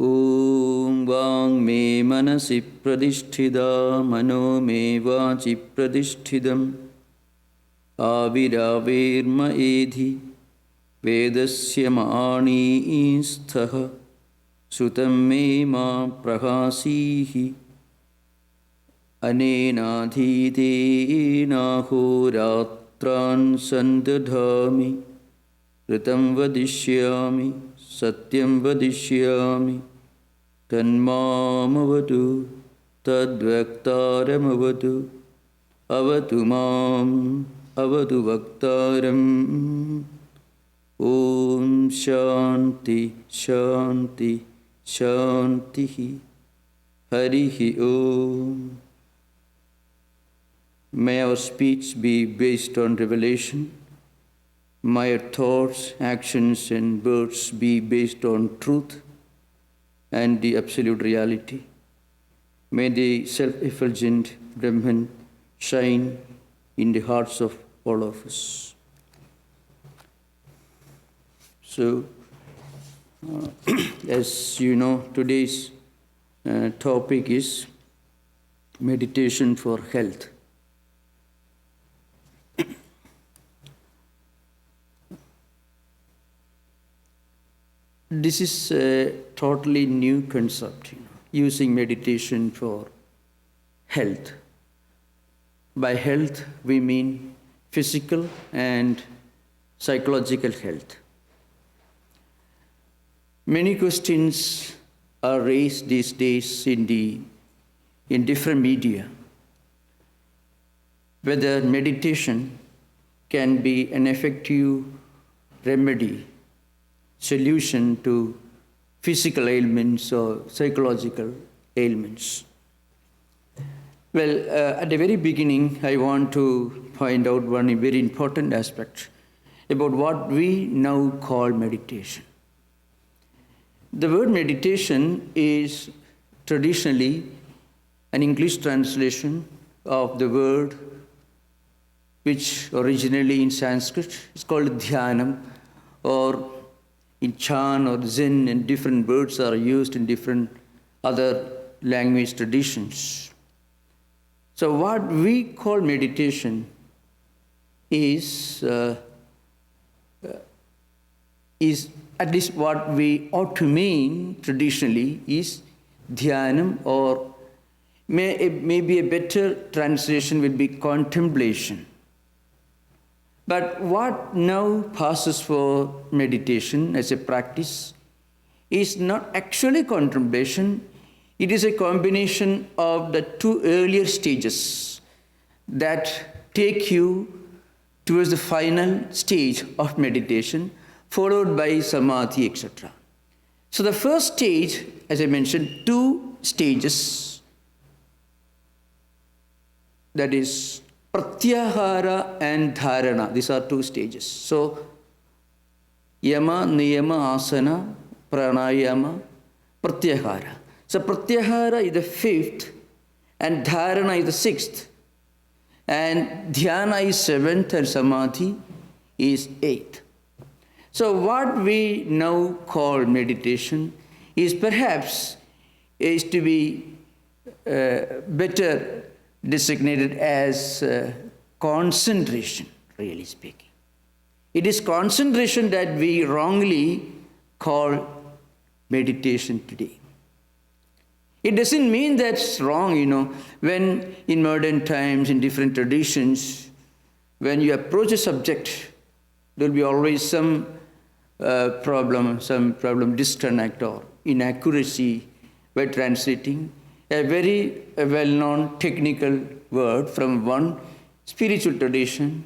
ॐ वाङ् मे मनसि प्रतिष्ठिता मनो मे वाचि प्रतिष्ठितम् आविरावेर्म एधि वेदस्य माणिस्थः सुतं मे मा प्रहासीः अनेनाधीतेनाहोरात्रान् सन्दधामि ऋतं वदिष्यामि सत्यं वदिष्यामि तन्मामवतु तद्वक्तारमवतु अवतु माम् अवतु वक्तारम् ॐ शान्ति शान्ति शान्तिः हरिः ॐ. May our speech be based on revelation. May our thoughts, actions and words be based on truth and the absolute reality. May the self-effulgent Brahman shine in the hearts of all of us. So, as you know, today's topic is meditation for health. This is a totally new concept, using meditation for health. By health, we mean physical and psychological health. Many questions are raised these days in different media, whether meditation can be an effective remedy, solution to physical ailments or psychological ailments. Well, at the very beginning, I want to find out one very important aspect about what we now call meditation. The word meditation is traditionally an English translation of the word which originally in Sanskrit is called dhyanam, or in Chan or Zen, and different words are used in different other language traditions. So what we call meditation is at least what we ought to mean traditionally is dhyanam, or maybe a better translation would be contemplation. But what now passes for meditation as a practice is not actually contemplation. It is a combination of the two earlier stages that take you towards the final stage of meditation, followed by samadhi, etc. So the first stage, as I mentioned, two stages, that is pratyahara and dharana. These are two stages. So yama, niyama, asana, pranayama, pratyahara. So pratyahara is the fifth, and dharana is the sixth, and dhyana is seventh, and samadhi is eighth. So what we now call meditation is perhaps to be better designated as concentration, really speaking. It is concentration that we wrongly call meditation today. It doesn't mean that's wrong, when in modern times, in different traditions, when you approach a subject, there will be always some problem, disconnect or inaccuracy by translating a very well-known technical word from one spiritual tradition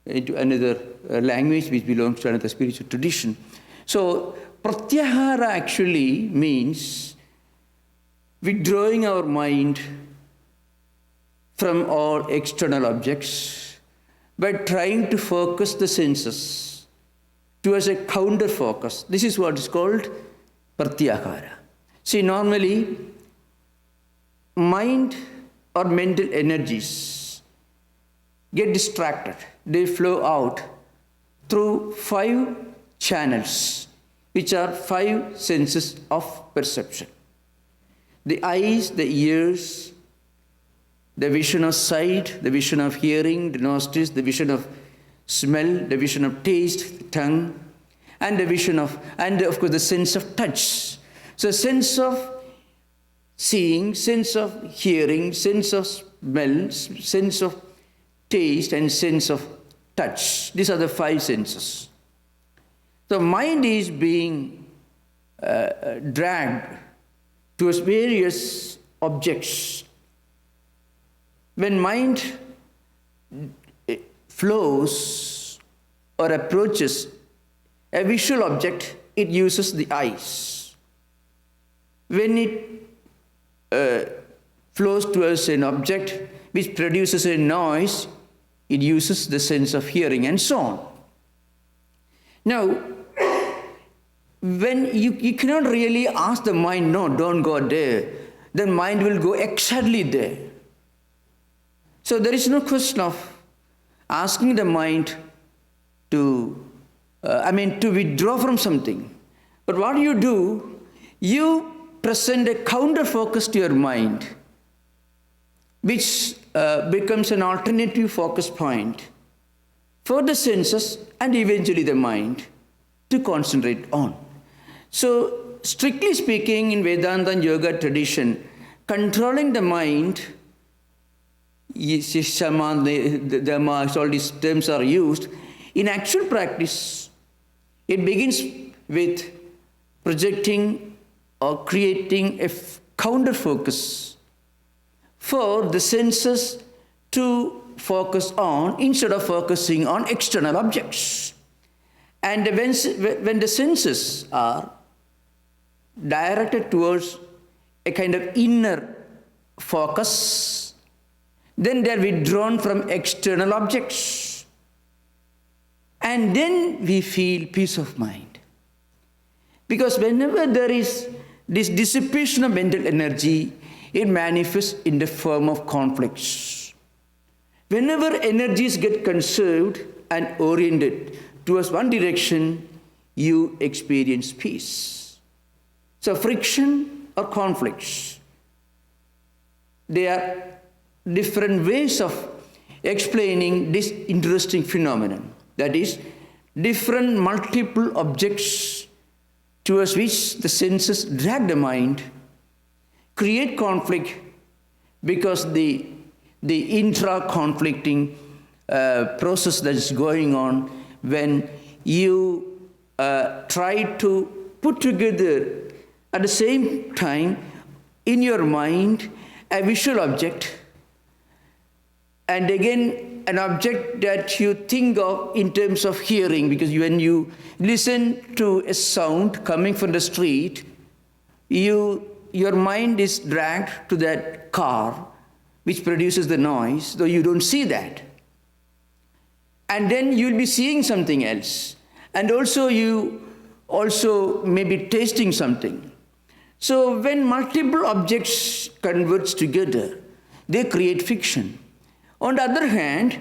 into another language which belongs to another spiritual tradition. So, pratyahara actually means withdrawing our mind from all external objects by trying to focus the senses towards a counter focus. This is what is called pratyahara. See, normally, mind or mental energies get distracted. They flow out through 5 channels which are 5 senses of perception. The eyes, the ears, the vision of sight, the vision of hearing, the nostrils, the vision of smell, the vision of taste, the tongue, and of course the sense of touch. So sense of seeing, sense of hearing, sense of smell, sense of taste, and sense of touch. These are the 5 senses. The mind is being dragged towards various objects. When mind flows or approaches a visual object, it uses the eyes. When it flows towards an object which produces a noise, it uses the sense of hearing, and so on. Now, when you cannot really ask the mind, no, don't go there, then mind will go exactly there. So there is no question of asking the mind to withdraw from something. But what do, you present a counter focus to your mind, which becomes an alternative focus point for the senses and eventually the mind to concentrate on. So, strictly speaking, in Vedanta and Yoga tradition, controlling the mind, Dhamma, all these terms are used. In actual practice, it begins with projecting or creating a counter focus for the senses to focus on instead of focusing on external objects. And when the senses are directed towards a kind of inner focus, then they are withdrawn from external objects. And then we feel peace of mind. Because whenever there is this dissipation of mental energy, it manifests in the form of conflicts. Whenever energies get conserved and oriented towards one direction, you experience peace. So friction or conflicts, they are different ways of explaining this interesting phenomenon. That is, different multiple objects towards which the senses drag the mind, create conflict because the intra-conflicting process that is going on when you try to put together at the same time in your mind a visual object and again an object that you think of in terms of hearing, because when you listen to a sound coming from the street, your mind is dragged to that car which produces the noise, though you don't see that. And then you'll be seeing something else. And also you may be tasting something. So when multiple objects converge together, they create fiction. On the other hand,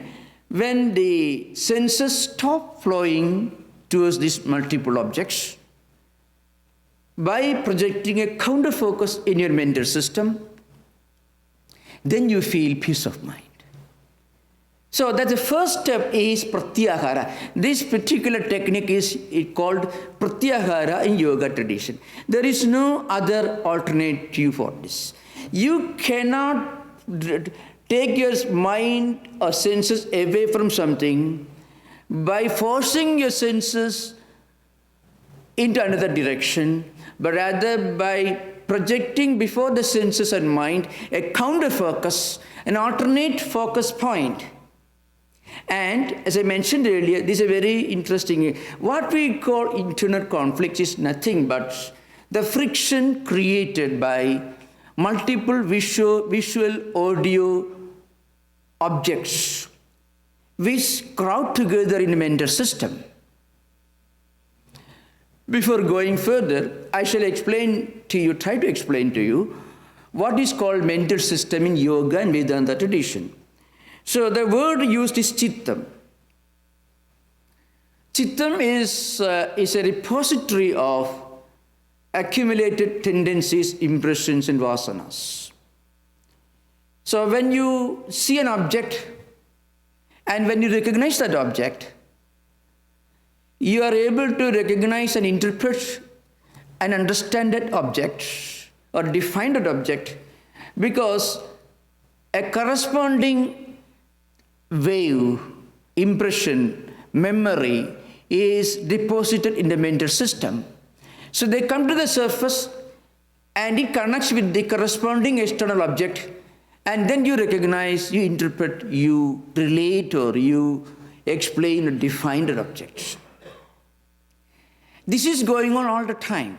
when the senses stop flowing towards these multiple objects, by projecting a counter focus in your mental system, then you feel peace of mind. So that the first step is pratyahara. This particular technique is called pratyahara in yoga tradition. There is no other alternative for this. You cannot take your mind or senses away from something by forcing your senses into another direction, but rather by projecting before the senses and mind a counter focus, an alternate focus point. And as I mentioned earlier, this is a very interesting, what we call internal conflict is nothing but the friction created by multiple visual audio objects which crowd together in the mental system. Before going further, I shall try to explain to you what is called mental system in yoga and Vedanta tradition. So the word used is chittam. Chittam is a repository of accumulated tendencies, impressions, and vasanas. So when you see an object and when you recognize that object, you are able to recognize and interpret and understand that object or define that object because a corresponding wave, impression, memory is deposited in the mental system. So they come to the surface and it connects with the corresponding external object, and then you recognize, you interpret, you relate, or you explain or define that object. This is going on all the time.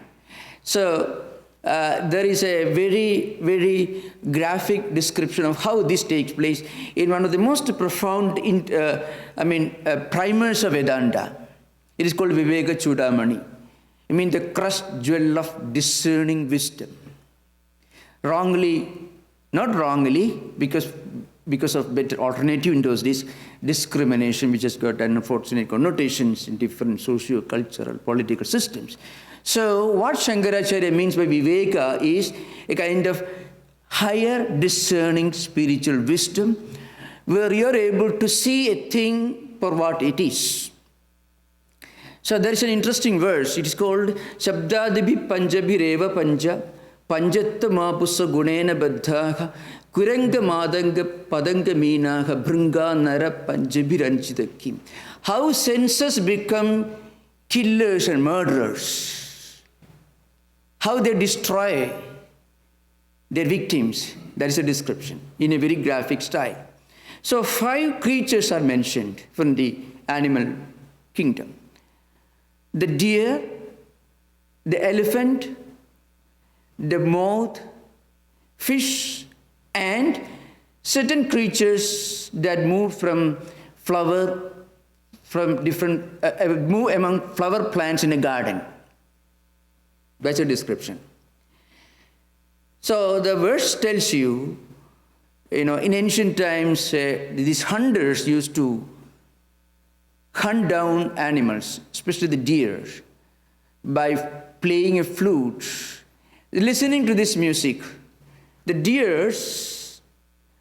So there is a very, very graphic description of how this takes place in one of the most profound primers of Vedanta. It is called Viveka Chudamani. I mean the crushed jewel of discerning wisdom. Not wrongly, because of better alternative in those days, discrimination, which has got unfortunate connotations in different socio-cultural, political systems. So what Shankaracharya means by Viveka is a kind of higher discerning spiritual wisdom where you are able to see a thing for what it is. So there is an interesting verse. It is called Shabdadibhi Panjabhireva Panja Panjatta Mapusa Gunena Baddhaha Kuranga Madanga Padanga Minaha Bringa Nara Panjabhiranchitakim. How senses become killers and murderers. How they destroy their victims. That is a description in a very graphic style. So 5 creatures are mentioned from the animal kingdom. The deer, the elephant, the moth, fish, and certain creatures that move from move among flower plants in a garden. That's a description. So the verse tells you, in ancient times, these hunters used to hunt down animals, especially the deer, by playing a flute. Listening to this music, the deers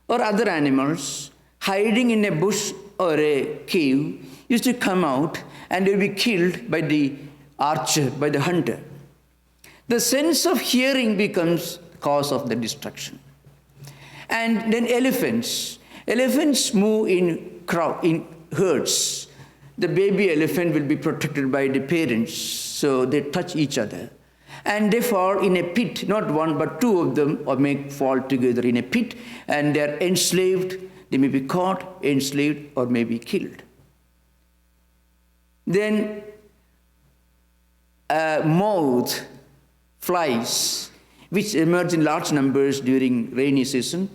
or other animals hiding in a bush or a cave used to come out and they would be killed by the archer, by the hunter. The sense of hearing becomes the cause of the destruction. And then elephants move in herds. The baby elephant will be protected by the parents, so they touch each other. And they fall in a pit, not one but 2 of them, or may fall together in a pit, and they are enslaved. They may be caught, enslaved, or may be killed. Then moth, flies, which emerge in large numbers during rainy season.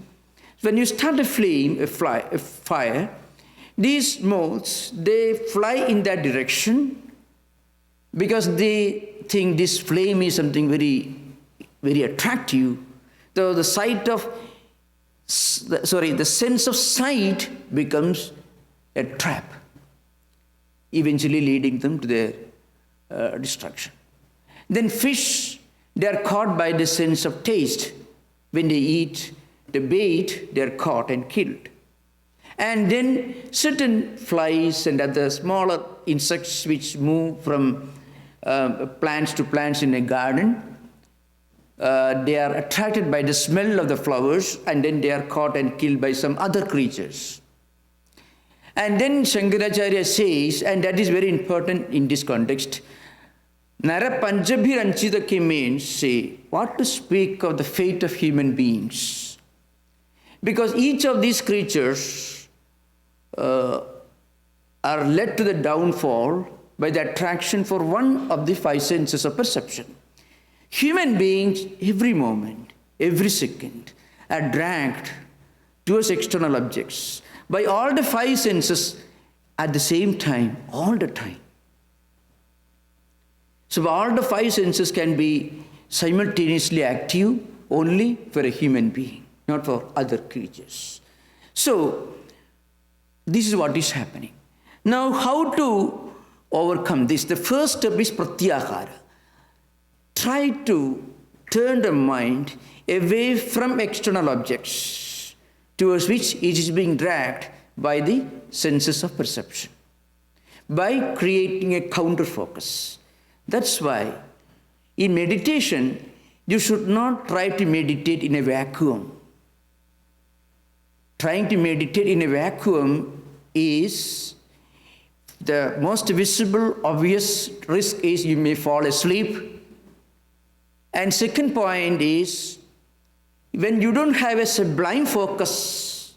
When you start a fire, these moths, they fly in that direction because they think this flame is something very, very attractive. So the sense of sight becomes a trap, eventually leading them to their destruction. Then fish, they are caught by the sense of taste. When they eat the bait, they are caught and killed. And then certain flies and other smaller insects which move from plants to plants in a garden, they are attracted by the smell of the flowers, and then they are caught and killed by some other creatures. And then Shankaracharya says, and that is very important in this context, Nara Panjabhir Anchidaki means, say, what to speak of the fate of human beings. Because each of these creatures are led to the downfall by the attraction for one of the 5 senses of perception. Human beings, every moment, every second, are dragged towards external objects by all the 5 senses at the same time, all the time. So all the 5 senses can be simultaneously active only for a human being, not for other creatures. So this is what is happening. Now, how to overcome this. The first step is pratyahara. Try to turn the mind away from external objects towards which it is being dragged by the senses of perception, by creating a counter focus. That's why in meditation, you should not try to meditate in a vacuum. Trying to meditate in a vacuum is the most visible, obvious risk is you may fall asleep. And second point is, when you don't have a sublime focus,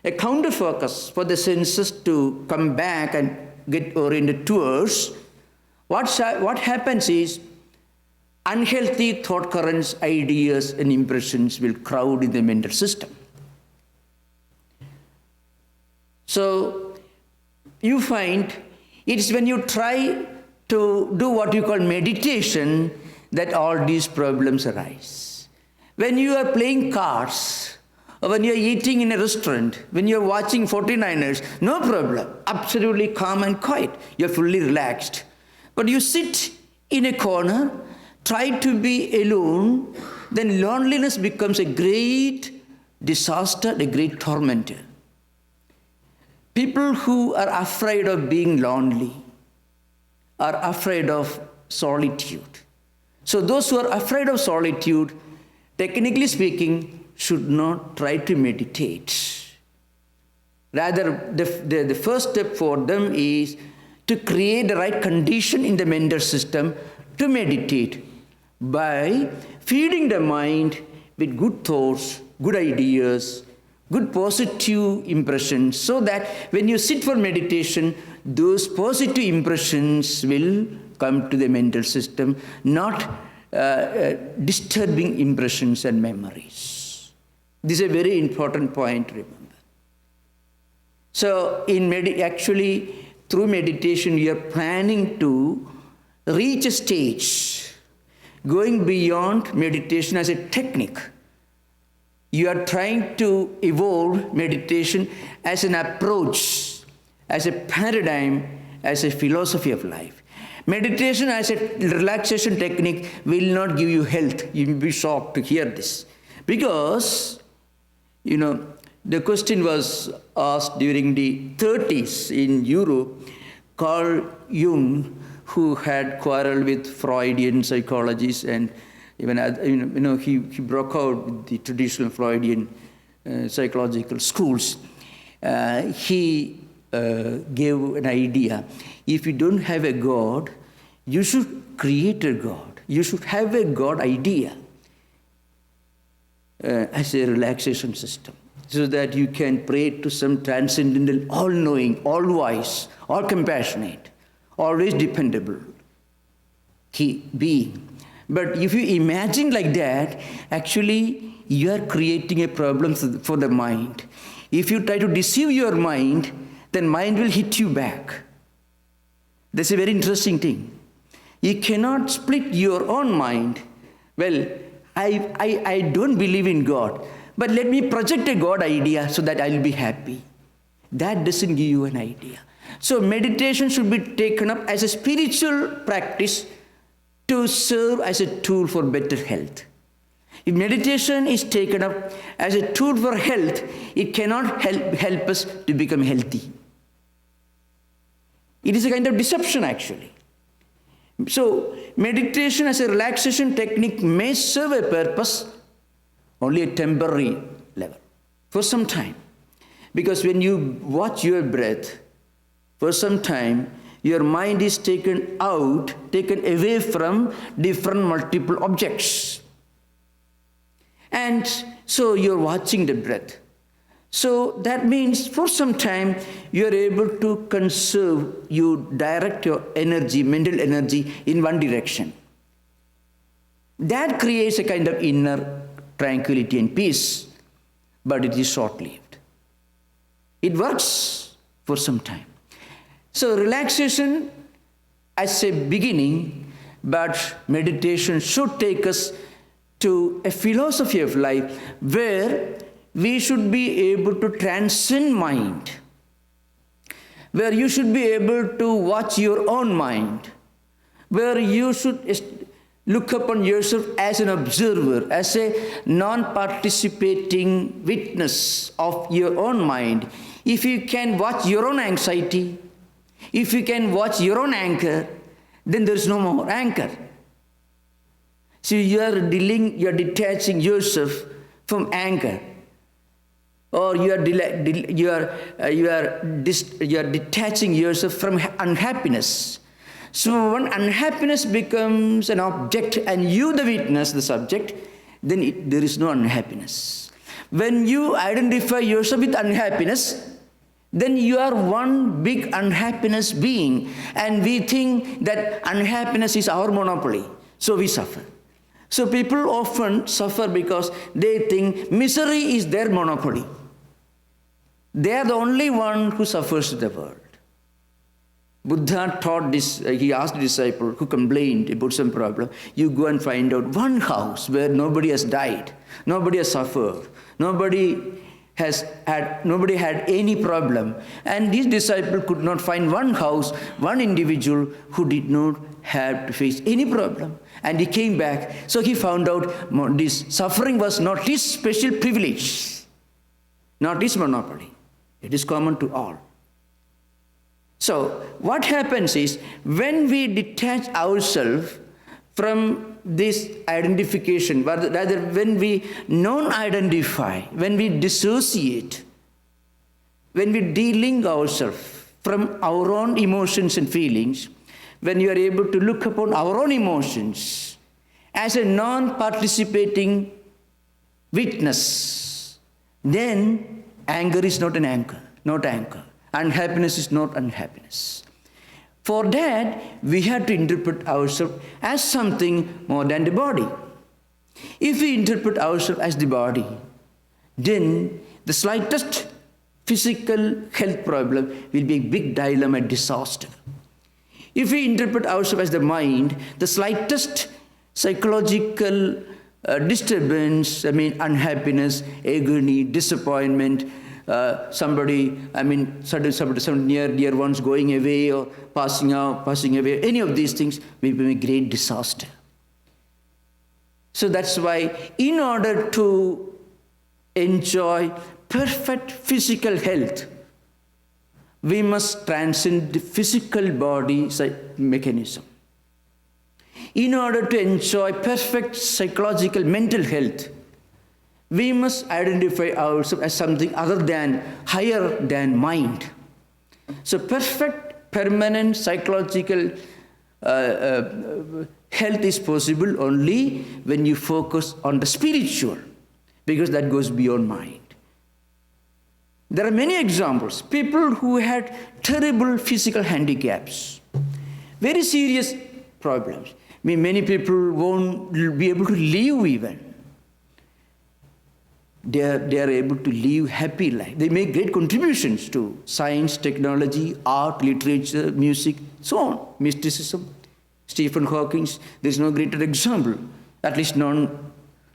a counter focus for the senses to come back and get oriented towards, what happens is unhealthy thought currents, ideas, and impressions will crowd in the mental system. So you find it's when you try to do what you call meditation that all these problems arise. When you are playing cards, or when you are eating in a restaurant, when you are watching 49ers, no problem, absolutely calm and quiet, you are fully relaxed. But you sit in a corner, try to be alone, then loneliness becomes a great disaster, a great tormentor. People who are afraid of being lonely are afraid of solitude. So those who are afraid of solitude, technically speaking, should not try to meditate. Rather, the first step for them is to create the right condition in the mental system to meditate by feeding the mind with good thoughts, good ideas, good positive impressions, so that when you sit for meditation, those positive impressions will come to the mental system, not disturbing impressions and memories. This is a very important point to remember. So, actually, through meditation, we are planning to reach a stage going beyond meditation as a technique. You are trying to evolve meditation as an approach, as a paradigm, as a philosophy of life. Meditation as a relaxation technique will not give you health. You will be shocked to hear this. Because, the question was asked during the 30s in Europe. Carl Jung, who had quarreled with Freudian psychologists and even, he broke out with the traditional Freudian psychological schools. He gave an idea. If you don't have a God, you should create a God. You should have a God idea as a relaxation system, so that you can pray to some transcendental, all-knowing, all-wise, all-compassionate, always dependable being. But if you imagine like that, actually you are creating a problem for the mind. If you try to deceive your mind, then mind will hit you back. That's a very interesting thing. You cannot split your own mind. Well, I don't believe in God, but let me project a God idea so that I'll be happy. That doesn't give you an idea. So meditation should be taken up as a spiritual practice to serve as a tool for better health. If meditation is taken up as a tool for health, it cannot help us to become healthy. It is a kind of deception, actually. So meditation as a relaxation technique may serve a purpose, only a temporary level, for some time. Because when you watch your breath, for some time, your mind is taken away from different multiple objects. And so you're watching the breath. So that means for some time, you're able to conserve, you direct your energy, mental energy in one direction. That creates a kind of inner tranquility and peace, but it is short-lived. It works for some time. So relaxation as a beginning, but meditation should take us to a philosophy of life where we should be able to transcend mind. where you should be able to watch your own mind, where you should look upon yourself as an observer, as a non-participating witness of your own mind. If you can watch your own anxiety, if you can watch your own anger, then there is no more anger. So you are detaching yourself from anger, or you are detaching yourself from unhappiness. So when unhappiness becomes an object and you the witness, the subject, then there is no unhappiness. When you identify yourself with unhappiness, then you are one big unhappiness being, and we think that unhappiness is our monopoly, so we suffer. So people often suffer because they think misery is their monopoly. They are the only one who suffers in the world. Buddha taught this, he asked the disciple who complained about some problem, you go and find out one house where nobody has died, nobody has suffered, nobody had any problem. And this disciple could not find one house, one individual who did not have to face any problem. And he came back, so he found out this suffering was not his special privilege, not his monopoly. It is common to all. So what happens is, when we detach ourselves from this identification, rather when we non-identify, when we dissociate, when we de-link ourselves from our own emotions and feelings, when you are able to look upon our own emotions as a non-participating witness, then anger is not an anger, not anger. Unhappiness is not unhappiness. For that, we have to interpret ourselves as something more than the body. If we interpret ourselves as the body, then the slightest physical health problem will be a big dilemma and disaster. If we interpret ourselves as the mind, the slightest psychological disturbance, unhappiness, agony, disappointment, some near ones going away or passing away, any of these things will be a great disaster. So that's why, in order to enjoy perfect physical health, we must transcend the physical body mechanism. In order to enjoy perfect psychological mental health, we must identify ourselves as something higher than mind. So perfect, permanent psychological health is possible only when you focus on the spiritual, because that goes beyond mind. There are many examples. People who had terrible physical handicaps, very serious problems. Many people won't be able to live even. They are able to live happy life. They make great contributions to science, technology, art, literature, music, so on. Mysticism. Stephen Hawking, there is no greater example, at least known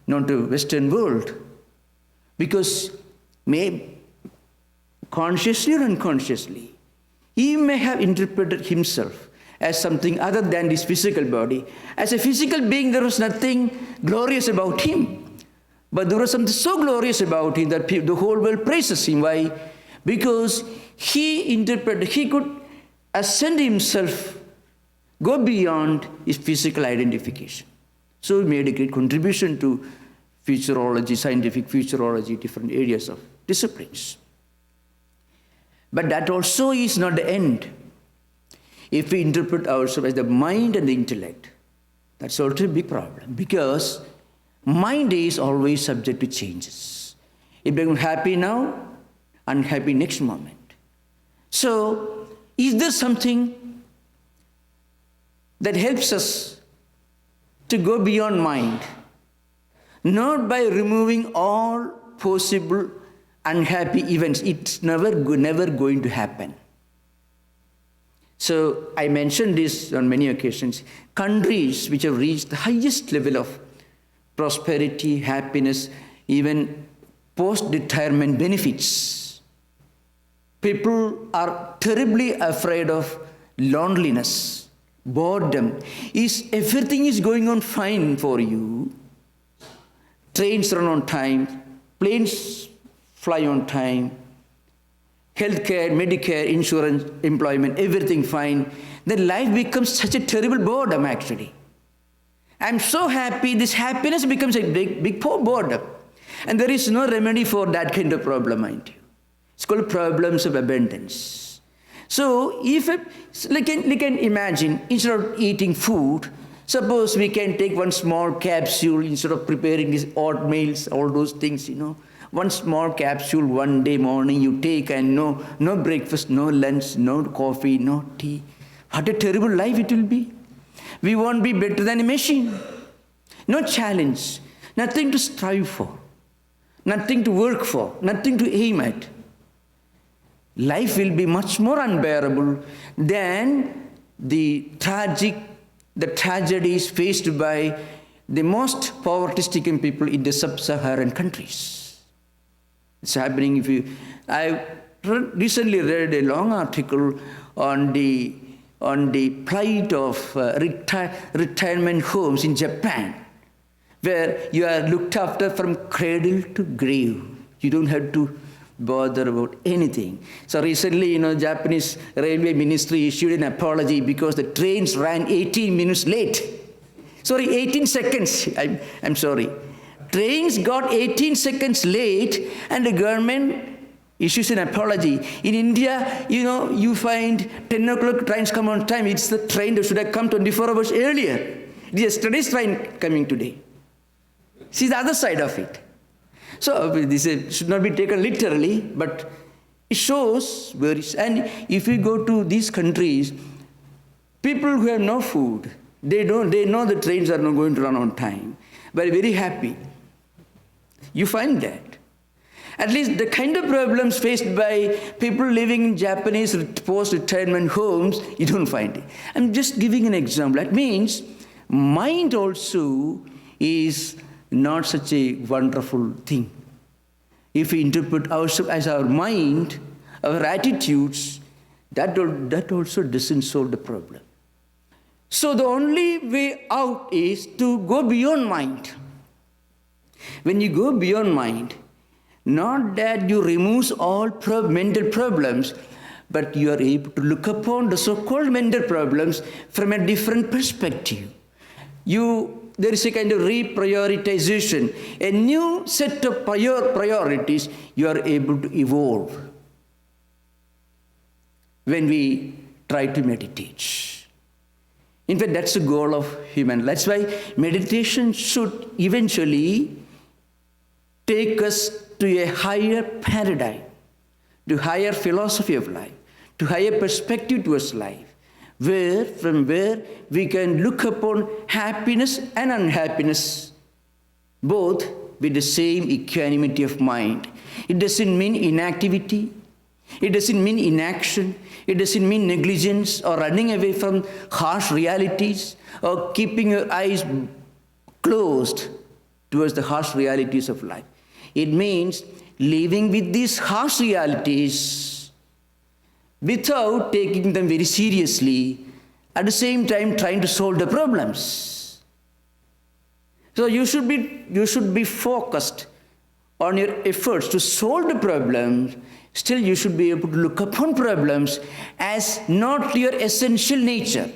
to Western world. Because consciously or unconsciously, he may have interpreted himself as something other than this physical body. As a physical being, there was nothing glorious about him. But there was something so glorious about him that the whole world praises him. Why? Because he could ascend himself, go beyond his physical identification. So he made a great contribution to futurology, scientific futurology, different areas of disciplines. But that also is not the end. If we interpret ourselves as the mind and the intellect, that's also a big problem, because mind is always subject to changes. It becomes happy now, unhappy next moment. So, is there something that helps us to go beyond mind? Not by removing all possible unhappy events. It's never going to happen. So, I mentioned this on many occasions. Countries which have reached the highest level of prosperity, happiness, even post-retirement benefits, People are terribly afraid of loneliness, boredom. Everything is going on fine for you. Trains run on time, planes fly on time, healthcare, Medicare, insurance, employment, everything fine. Then life becomes such a terrible boredom actually. I'm so happy, this happiness becomes a big boredom. And there is no remedy for that kind of problem, mind you. It's called problems of abundance. So if we can imagine, instead of eating food, suppose we can take one small capsule instead of preparing these odd meals, all those things, One small capsule one day morning you take, and no breakfast, no lunch, no coffee, no tea. What a terrible life it will be. We won't be better than a machine. No challenge, nothing to strive for, nothing to work for, nothing to aim at. Life will be much more unbearable than the tragedies faced by the most poverty-stricken people in the sub-Saharan countries. It's happening. I recently read a long article on the plight of retirement homes in Japan, where you are looked after from cradle to grave. You don't have to bother about anything. So recently, Japanese Railway Ministry issued an apology because the trains ran 18 minutes late. 18 seconds. I'm sorry. Trains got 18 seconds late, and the government issues an apology. In India, you find 10 o'clock trains come on time. It's the train that should have come 24 hours earlier. It's yesterday's train coming today. See the other side of it. So this should not be taken literally, but it shows where it's. And if you go to these countries, people who have no food, they know the trains are not going to run on time, but very happy. You find that. At least the kind of problems faced by people living in Japanese post-retirement homes, you don't find it. I'm just giving an example. That means mind also is not such a wonderful thing. If we interpret ourselves as our mind, our attitudes, that also doesn't solve the problem. So the only way out is to go beyond mind. When you go beyond mind, not that you remove all mental problems, but you are able to look upon the so-called mental problems from a different perspective. There is a kind of reprioritization, a new set of priorities you are able to evolve when we try to meditate. In fact, that's the goal of human. That's why meditation should eventually take us to a higher paradigm, to higher philosophy of life, to higher perspective towards life, from where we can look upon happiness and unhappiness both with the same equanimity of mind. It doesn't mean inactivity. It doesn't mean inaction. It doesn't mean negligence or running away from harsh realities or keeping your eyes closed towards the harsh realities of life. It means living with these harsh realities without taking them very seriously, at the same time trying to solve the problems. So you should be focused on your efforts to solve the problems. Still you should be able to look upon problems as not your essential nature,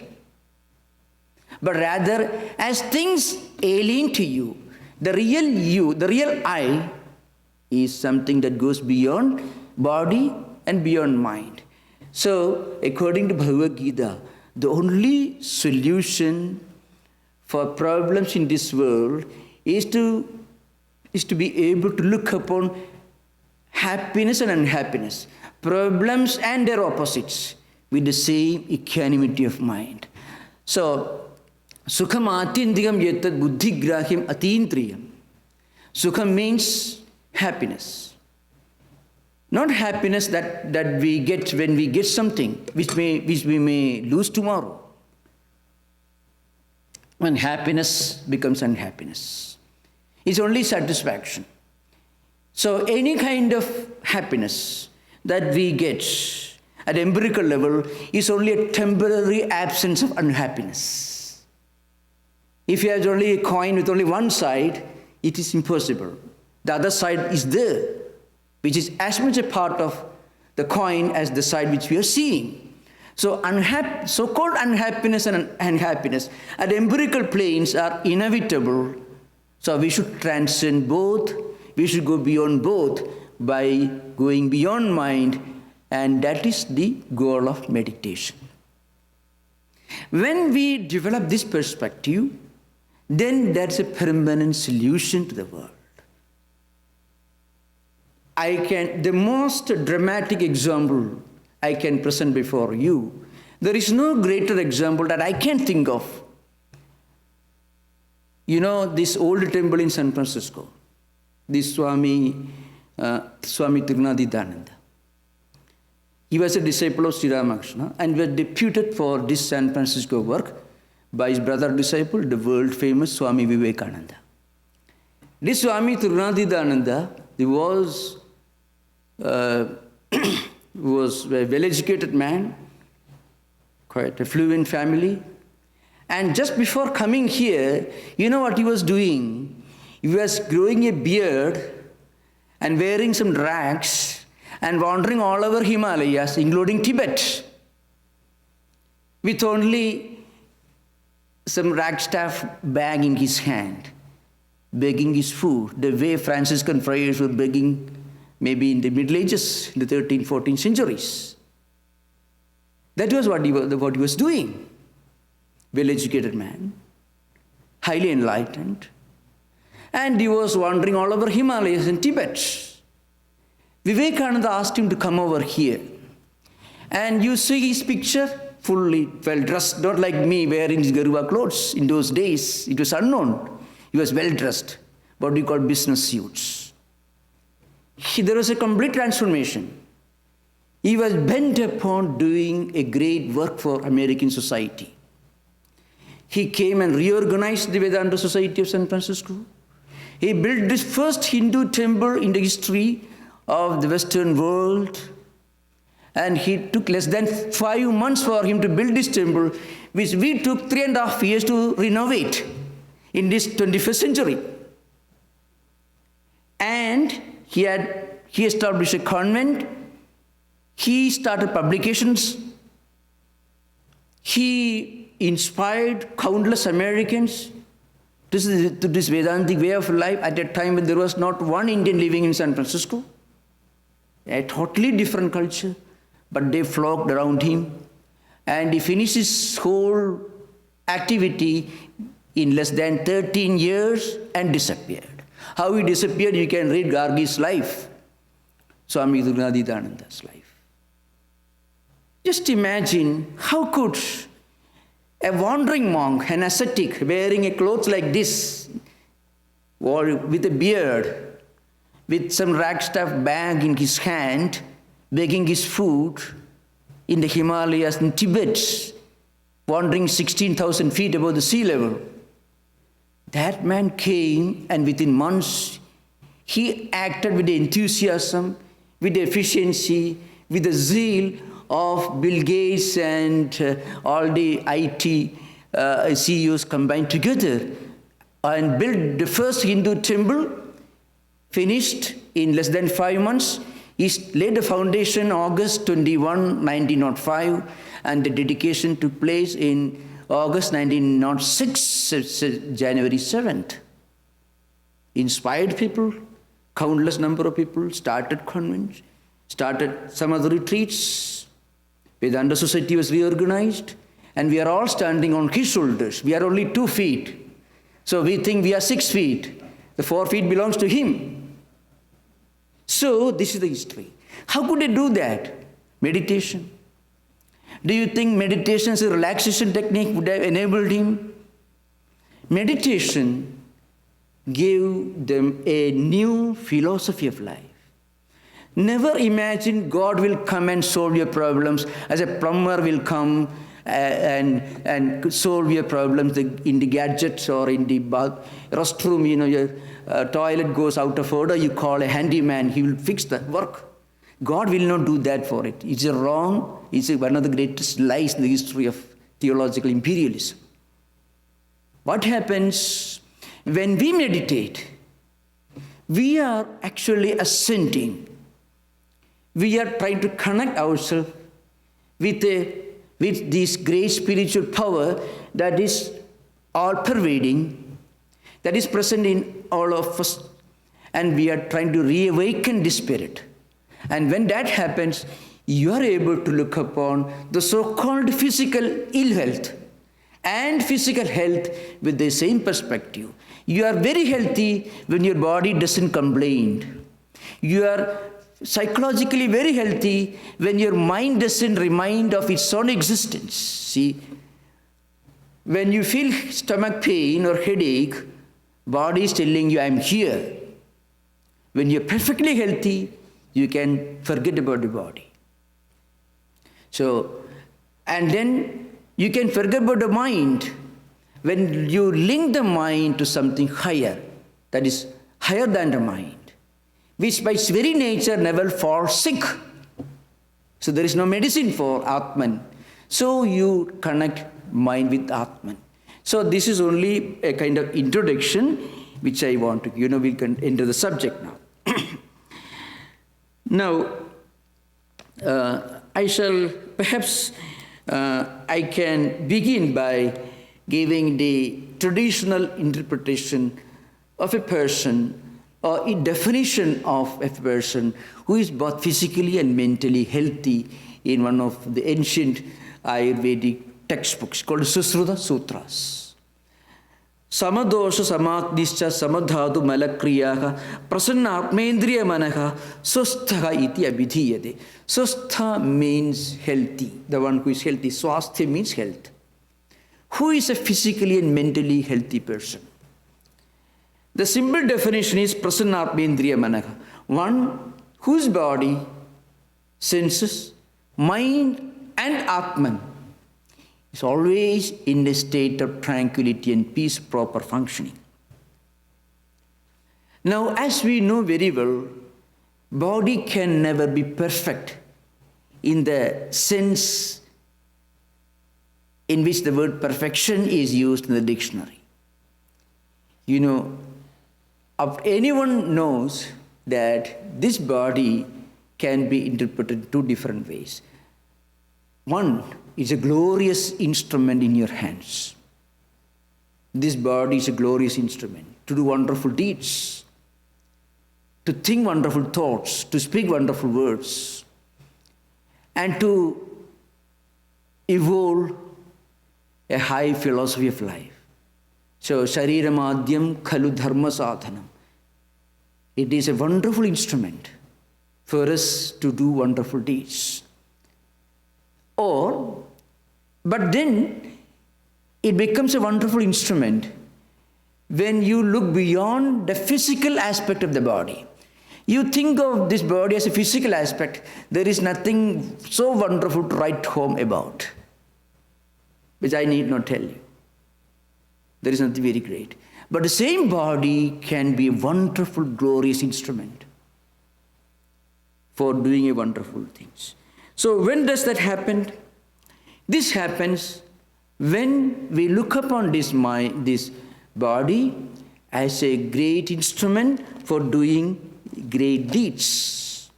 but rather as things alien to you. The real you, the real I, is something that goes beyond body and beyond mind. So, according to Bhagavad Gita, the only solution for problems in this world is to be able to look upon happiness and unhappiness, problems and their opposites, with the same equanimity of mind. So, Sukham atindriyam yetad buddhigrahyam atindriyam. Sukham means happiness. Not happiness that we get when we get something which we may lose tomorrow. When happiness becomes unhappiness, it's only satisfaction. So any kind of happiness, that we get at empirical level is only a temporary absence of unhappiness. If you have only a coin with only one side, it is impossible. The other side is there, which is as much a part of the coin as the side which we are seeing. So so-called unhappiness and unhappiness at empirical planes are inevitable. So we should transcend both. We should go beyond both by going beyond mind, and that is the goal of meditation. When we develop this perspective, then that's a permanent solution to the world. The most dramatic example I can present before you, there is no greater example that I can think of. You know, this old temple in San Francisco, this Swami Tattwamayananda. He was a disciple of Sri Ramakrishna and was deputed for this San Francisco work by his brother disciple, the world famous Swami Vivekananda. This Swami Tattwamayananda, he was a well-educated man, quite a fluent family. And just before coming here, you know what he was doing? He was growing a beard and wearing some rags and wandering all over Himalayas, including Tibet, with only some ragstaff bag in his hand, begging his food, the way Franciscan friars were begging maybe in the Middle Ages, in the 13th, 14th centuries. That was what he was doing. Well-educated man, highly enlightened, and he was wandering all over Himalayas and Tibet. Vivekananda asked him to come over here. And you see his picture, fully well-dressed, not like me wearing his Garuva clothes. In those days, it was unknown. He was well-dressed, what we call business suits. There was a complete transformation. He was bent upon doing a great work for American society. He came and reorganized the Vedanta Society of San Francisco. He built this first Hindu temple in the history of the Western world. And he took less than 5 months for him to build this temple, which we took 3.5 years to renovate in this 21st century. And he established a convent. He started publications. He inspired countless Americans to this Vedantic way of life at a time when there was not one Indian living in San Francisco. A totally different culture, but they flocked around him. And he finished his whole activity in less than 13 years and disappeared. How he disappeared, you can read Gargi's life, Swami Tattwayananda's life. Just imagine, how could a wandering monk, an ascetic, wearing a clothes like this, or with a beard, with some ragstaff bag in his hand, begging his food in the Himalayas in Tibet, wandering 16,000 feet above the sea level. That man came, and within months, he acted with the enthusiasm, with the efficiency, with the zeal of Bill Gates and all the IT CEOs combined together, and built the first Hindu temple, finished in less than 5 months. He laid the foundation August 21, 1905, and the dedication took place in August 1906, January 7th. Inspired people, countless number of people, started convents, started some other retreats. Vedanta Society was reorganized, and we are all standing on his shoulders. We are only 2 feet. So we think we are 6 feet. The 4 feet belongs to him. So this is the history. How could he do that? Meditation. Do you think meditation as a relaxation technique would have enabled him? Meditation gave them a new philosophy of life. Never imagine God will come and solve your problems as a plumber will come and solve your problems in the gadgets or in the restroom. Your toilet goes out of order, you call a handyman, he will fix the work. God will not do that for it. It's a wrong, it's one of the greatest lies in the history of theological imperialism. What happens when we meditate? We are actually ascending. We are trying to connect ourselves with this great spiritual power that is all-pervading, that is present in all of us, and we are trying to reawaken the spirit. And when that happens, you are able to look upon the so-called physical ill health and physical health with the same perspective. You are very healthy when your body doesn't complain. You are psychologically very healthy when your mind doesn't remind of its own existence. See, when you feel stomach pain or headache, body is telling you, I'm here. When you're perfectly healthy, you can forget about the body. So, and then you can forget about the mind when you link the mind to something higher, that is higher than the mind, which by its very nature never falls sick. So there is no medicine for Atman. So you connect mind with Atman. So this is only a kind of introduction which I want to, we can enter the subject now. Now, I shall perhaps, I can begin by giving the traditional interpretation of a person or a definition of a person who is both physically and mentally healthy in one of the ancient Ayurvedic textbooks called Susruta Sutras. Samadosha samadhischa samadhatu malakriyaha prasanna atmendriya manaha swastha iti abhidhiyate. Swastha means healthy, the one who is healthy. Swasthya means health. Who is a physically and mentally healthy person? The simple definition is prasanna atmendriya manaha, one whose body, senses, mind and Atman is always in a state of tranquility and peace, proper functioning. Now, as we know very well, body can never be perfect in the sense in which the word perfection is used in the dictionary. Anyone knows that this body can be interpreted two different ways. One is a glorious instrument in your hands. This body is a glorious instrument to do wonderful deeds, to think wonderful thoughts, to speak wonderful words, and to evolve a high philosophy of life. So, Sharira Madhyam Khalu Dharma Sadhanam. It is a wonderful instrument for us to do wonderful deeds. But then it becomes a wonderful instrument when you look beyond the physical aspect of the body. You think of this body as a physical aspect, there is nothing so wonderful to write home about, which I need not tell you. There is nothing very great. But the same body can be a wonderful, glorious instrument for doing a wonderful things. So when does that happen? This happens when we look upon this body as a great instrument for doing great deeds.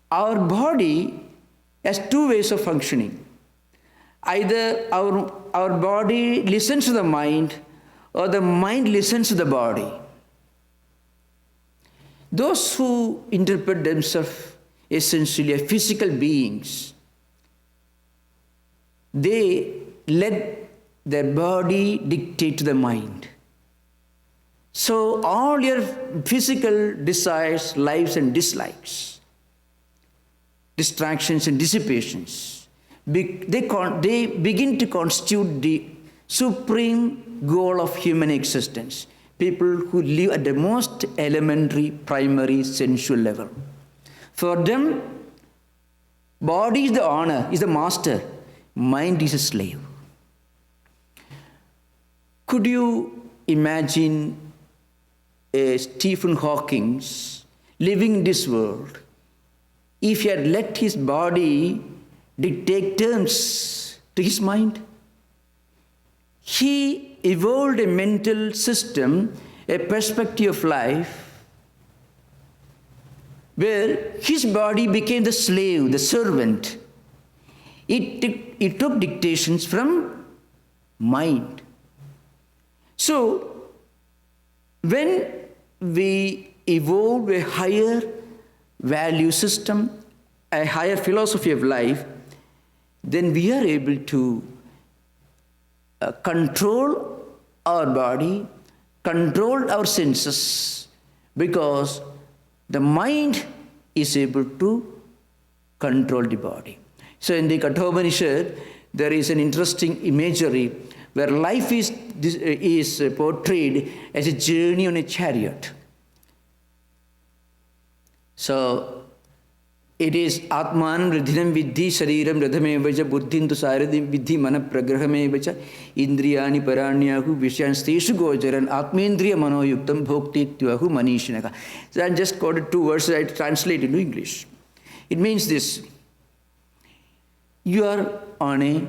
Our body has two ways of functioning. Either our body listens to the mind or the mind listens to the body. Those who interpret themselves essentially as physical beings, they let their body dictate to the mind. So all your physical desires, likes and dislikes, distractions and dissipations, they begin to constitute the supreme goal of human existence. People who live at the most elementary, primary, sensual level. For them, body is the owner, is the master, mind is a slave. Could you imagine a Stephen Hawking living in this world if he had let his body dictate terms to his mind. He evolved a mental system, a perspective of life, where his body became the slave, the servant. It took dictations from mind. So, when we evolve a higher value system, a higher philosophy of life, then we are able to control our body, control our senses, because the mind is able to control the body. So in the Tattwamayananda, there is an interesting imagery where life is portrayed as a journey on a chariot. So it is Atman Ridhinam Vidhi Shariram Radhamevaja Buddhintu Saradim Vidhi Mana Pragrahamevaja Indriyani Paranyahu Vishyan Steshu Gojaran Atmendriya Manoyuktam Bhokti-tyahu Manishinaka. So I just quoted 2 verses, I translate into English. It means this: you are on a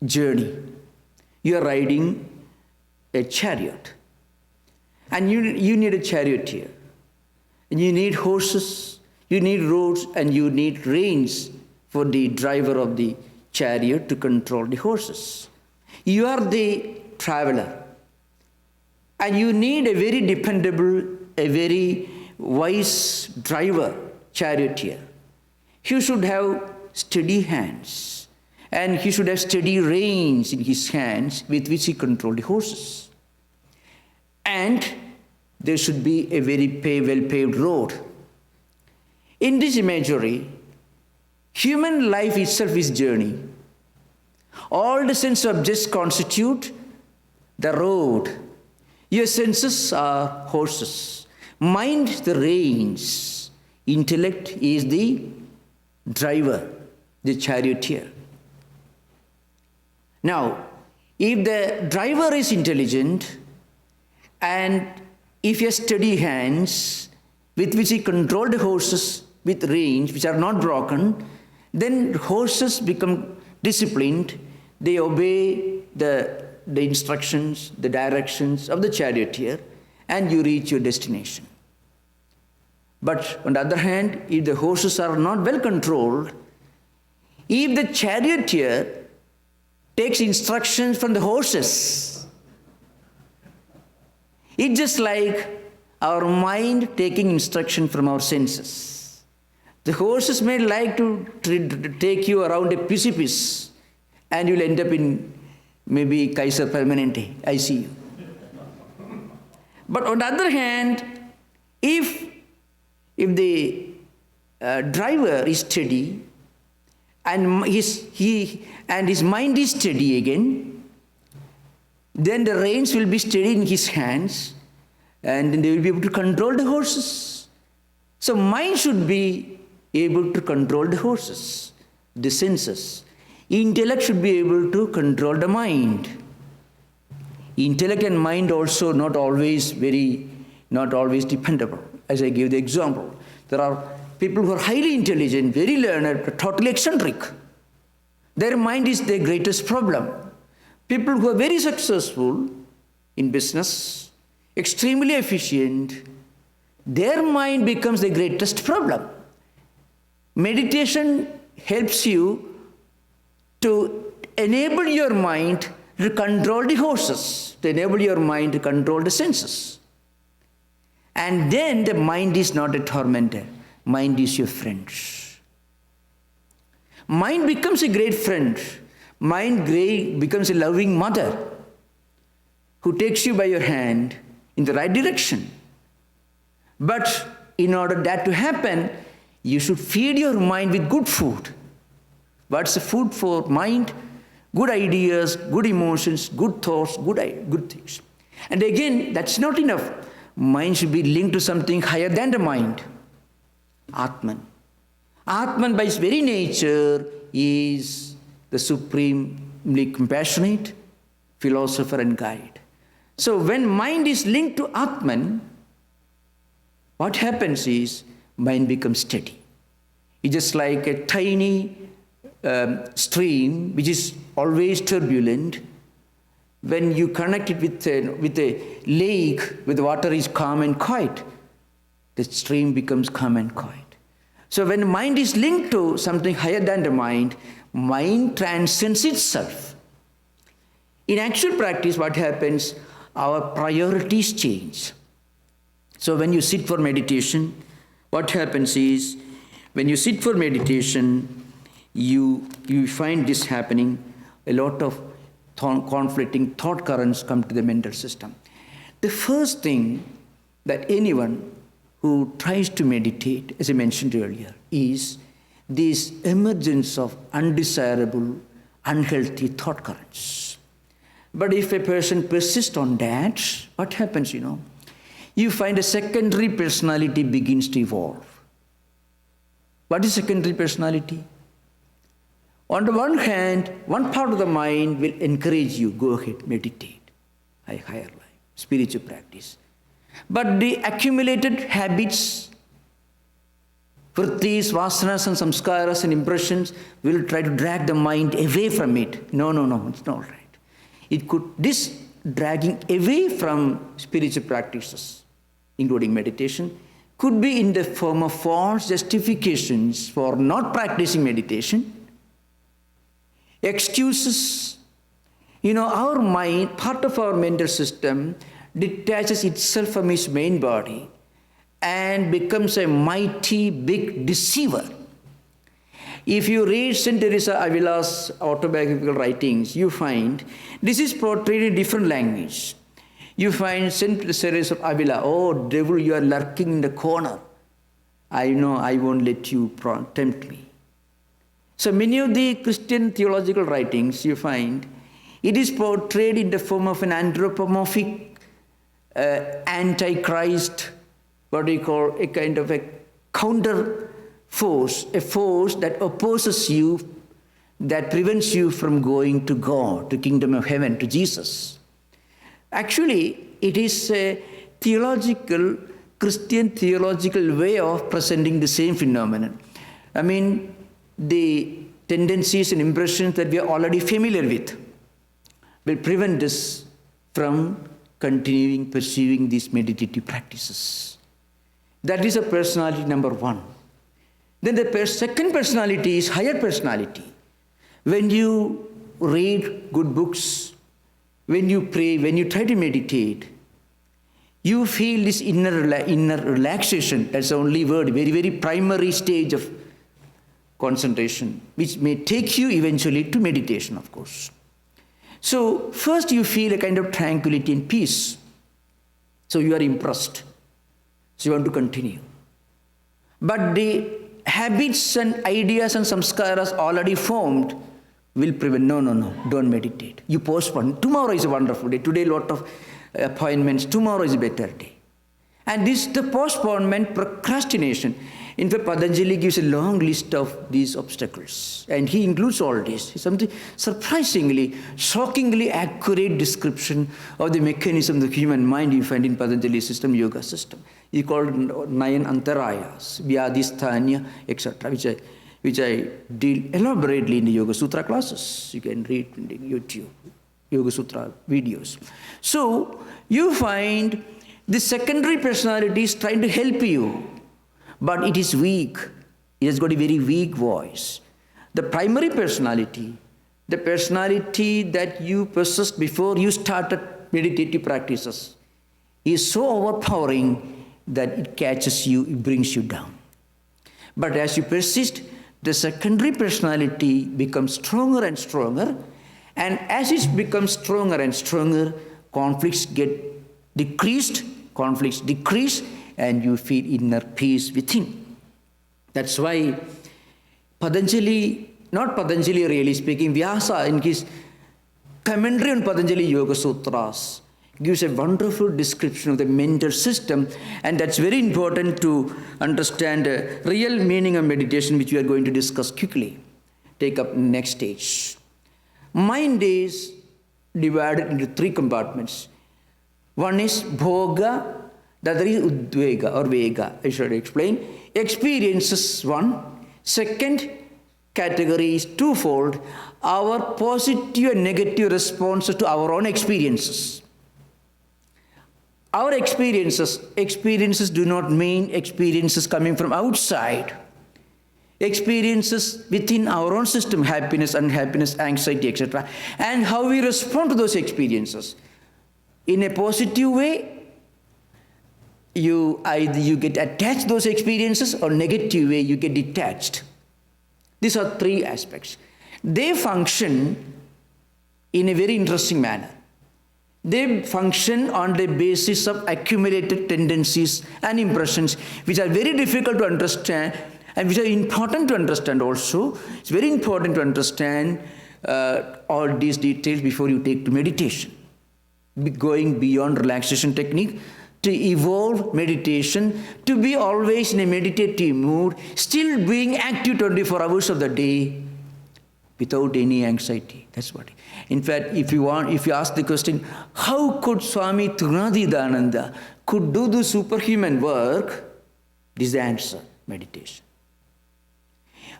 journey. You are riding a chariot. And you need a charioteer. And you need horses, you need roads, and you need reins for the driver of the chariot to control the horses. You are the traveler. And you need a very dependable, a very wise driver, charioteer. He should have steady hands. And he should have steady reins in his hands with which he controls the horses. And there should be a very well-paved road. In this imagery, human life itself is journey. All the sense objects constitute the road. Your senses are horses. Mind, the reins. Intellect is the driver, the charioteer. Now, if the driver is intelligent and if he has steady hands with which he controls the horses with reins which are not broken, then horses become disciplined. They obey the instructions, the directions of the charioteer, and you reach your destination. But on the other hand, if the horses are not well controlled, if the charioteer takes instructions from the horses, it's just like our mind taking instruction from our senses. The horses may like to take you around a precipice and you'll end up in maybe Kaiser Permanente, ICU. But on the other hand, if the driver is steady and his mind is steady again, then the reins will be steady in his hands and then they will be able to control the horses. So mind should be able to control the horses, the senses. Intellect should be able to control the mind. Intellect and mind also not always dependable. As I gave the example, there are people who are highly intelligent, very learned, but totally eccentric. Their mind is their greatest problem. People who are very successful in business, extremely efficient, their mind becomes the greatest problem. Meditation helps you to enable your mind to control the horses, to enable your mind to control the senses. And then the mind is not a tormentor. Mind is your friend. Mind becomes a great friend. Mind becomes a loving mother who takes you by your hand in the right direction. But in order that to happen, you should feed your mind with good food. What's the food for mind? Good ideas, good emotions, good thoughts, good things. And again, that's not enough. Mind should be linked to something higher than the mind. Atman. Atman by its very nature is the supremely compassionate philosopher and guide. So when mind is linked to Atman, what happens is mind becomes steady. is just like a tiny stream which is always turbulent. When you connect it with a lake where the water is calm and quiet, the stream becomes calm and quiet. So when the mind is linked to something higher than the mind transcends itself. In actual practice, what happens? Our priorities change. So when you sit for meditation, what happens is, when you sit for meditation, you find this happening. A lot of conflicting thought currents come to the mental system. The first thing that anyone who tries to meditate, as I mentioned earlier, is this emergence of undesirable, unhealthy thought currents. But if a person persists on that, what happens, You find a secondary personality begins to evolve. What is secondary personality? On the one hand, one part of the mind will encourage you, go ahead, meditate, higher life, spiritual practice. But the accumulated habits, vrittis, vasanas and samskaras and impressions will try to drag the mind away from it. No, it's not right. This dragging away from spiritual practices, including meditation, could be in the form of false justifications for not practicing meditation, excuses. Our mind, part of our mental system, detaches itself from its main body and becomes a mighty big deceiver. If you read St. Teresa Avila's autobiographical writings, you find this is portrayed in different language. You find St. Teresa of Avila, oh devil, you are lurking in the corner. I know I won't let you tempt me. So many of the Christian theological writings, you find it is portrayed in the form of an anthropomorphic antichrist, a kind of a counter force, a force that opposes you, that prevents you from going to God, to kingdom of heaven, to Jesus. Actually, it is a Christian theological way of presenting the same phenomenon. The tendencies and impressions that we are already familiar with will prevent us from pursuing these meditative practices. That is a personality number one. Then the second personality is higher personality. When you read good books, when you pray, when you try to meditate, you feel this inner relaxation. That's the only word, very, very primary stage of concentration, which may take you eventually to meditation, of course. So first you feel a kind of tranquility and peace. So you are impressed. So you want to continue. But the habits and ideas and samskaras already formed will prevent. No, don't meditate. You postpone. Tomorrow is a wonderful day. Today a lot of appointments. Tomorrow is a better day. And this, the postponement, procrastination. In fact, Patanjali gives a long list of these obstacles. And he includes all this. Something surprisingly, shockingly accurate description of the mechanism of the human mind you find in Patanjali's system, yoga system. He called 9 antarayas, vyadhisthanya, etc., which I deal elaborately in the Yoga Sutra classes. You can read in the YouTube, Yoga Sutra videos. So you find the secondary personality is trying to help you, but it is weak. It has got a very weak voice. The primary personality, the personality that you possessed before you started meditative practices, is so overpowering that it catches you, it brings you down. But as you persist, the secondary personality becomes stronger and stronger, and as it becomes stronger and stronger, conflicts get decreased, conflicts decrease, and you feel inner peace within. That's why Patanjali, not Patanjali really speaking, Vyasa in his commentary on Patanjali Yoga Sutras gives a wonderful description of the mental system, and that's very important to understand the real meaning of meditation, which we are going to discuss quickly. Take up next stage. Mind is divided into 3 compartments. One is bhoga, the other is udvega or vega, I should explain. Experiences 1, Second category is twofold: our positive and negative responses to our own experiences. Our experiences do not mean experiences coming from outside. Experiences within our own system, happiness, unhappiness, anxiety, etc. And how we respond to those experiences. In a positive way, either you get attached to those experiences, or negative way, you get detached. These are three aspects. They function in a very interesting manner. They function on the basis of accumulated tendencies and impressions, which are very difficult to understand and which are important to understand also. It's very important to understand all these details before you take to meditation. Going beyond relaxation technique to evolve meditation, to be always in a meditative mood, still being active 24 hours of the day without any anxiety. That's what. In fact, if you ask the question, how could Swami Tattwamayananda could do the superhuman work? This is the answer: meditation.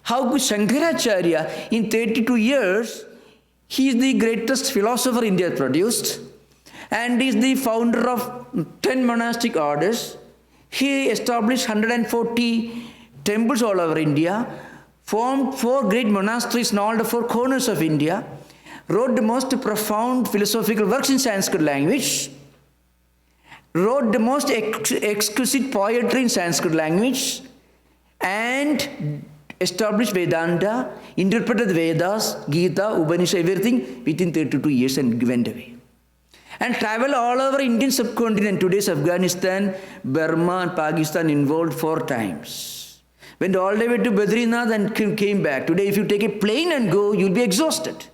How could Shankaracharya, in 32 years, he is the greatest philosopher India produced, and is the founder of 10 monastic orders. He established 140 temples all over India, formed 4 great monasteries in all the 4 corners of India, wrote the most profound philosophical works in Sanskrit language, wrote the most exquisite poetry in Sanskrit language, and established Vedanta, interpreted the Vedas, Gita, Upanishad, everything within 32 years and went away. And traveled all over Indian subcontinent. Today's Afghanistan, Burma and Pakistan involved 4 times. Went all the way to Badrinath and came back. Today if you take a plane and go, you'll be exhausted.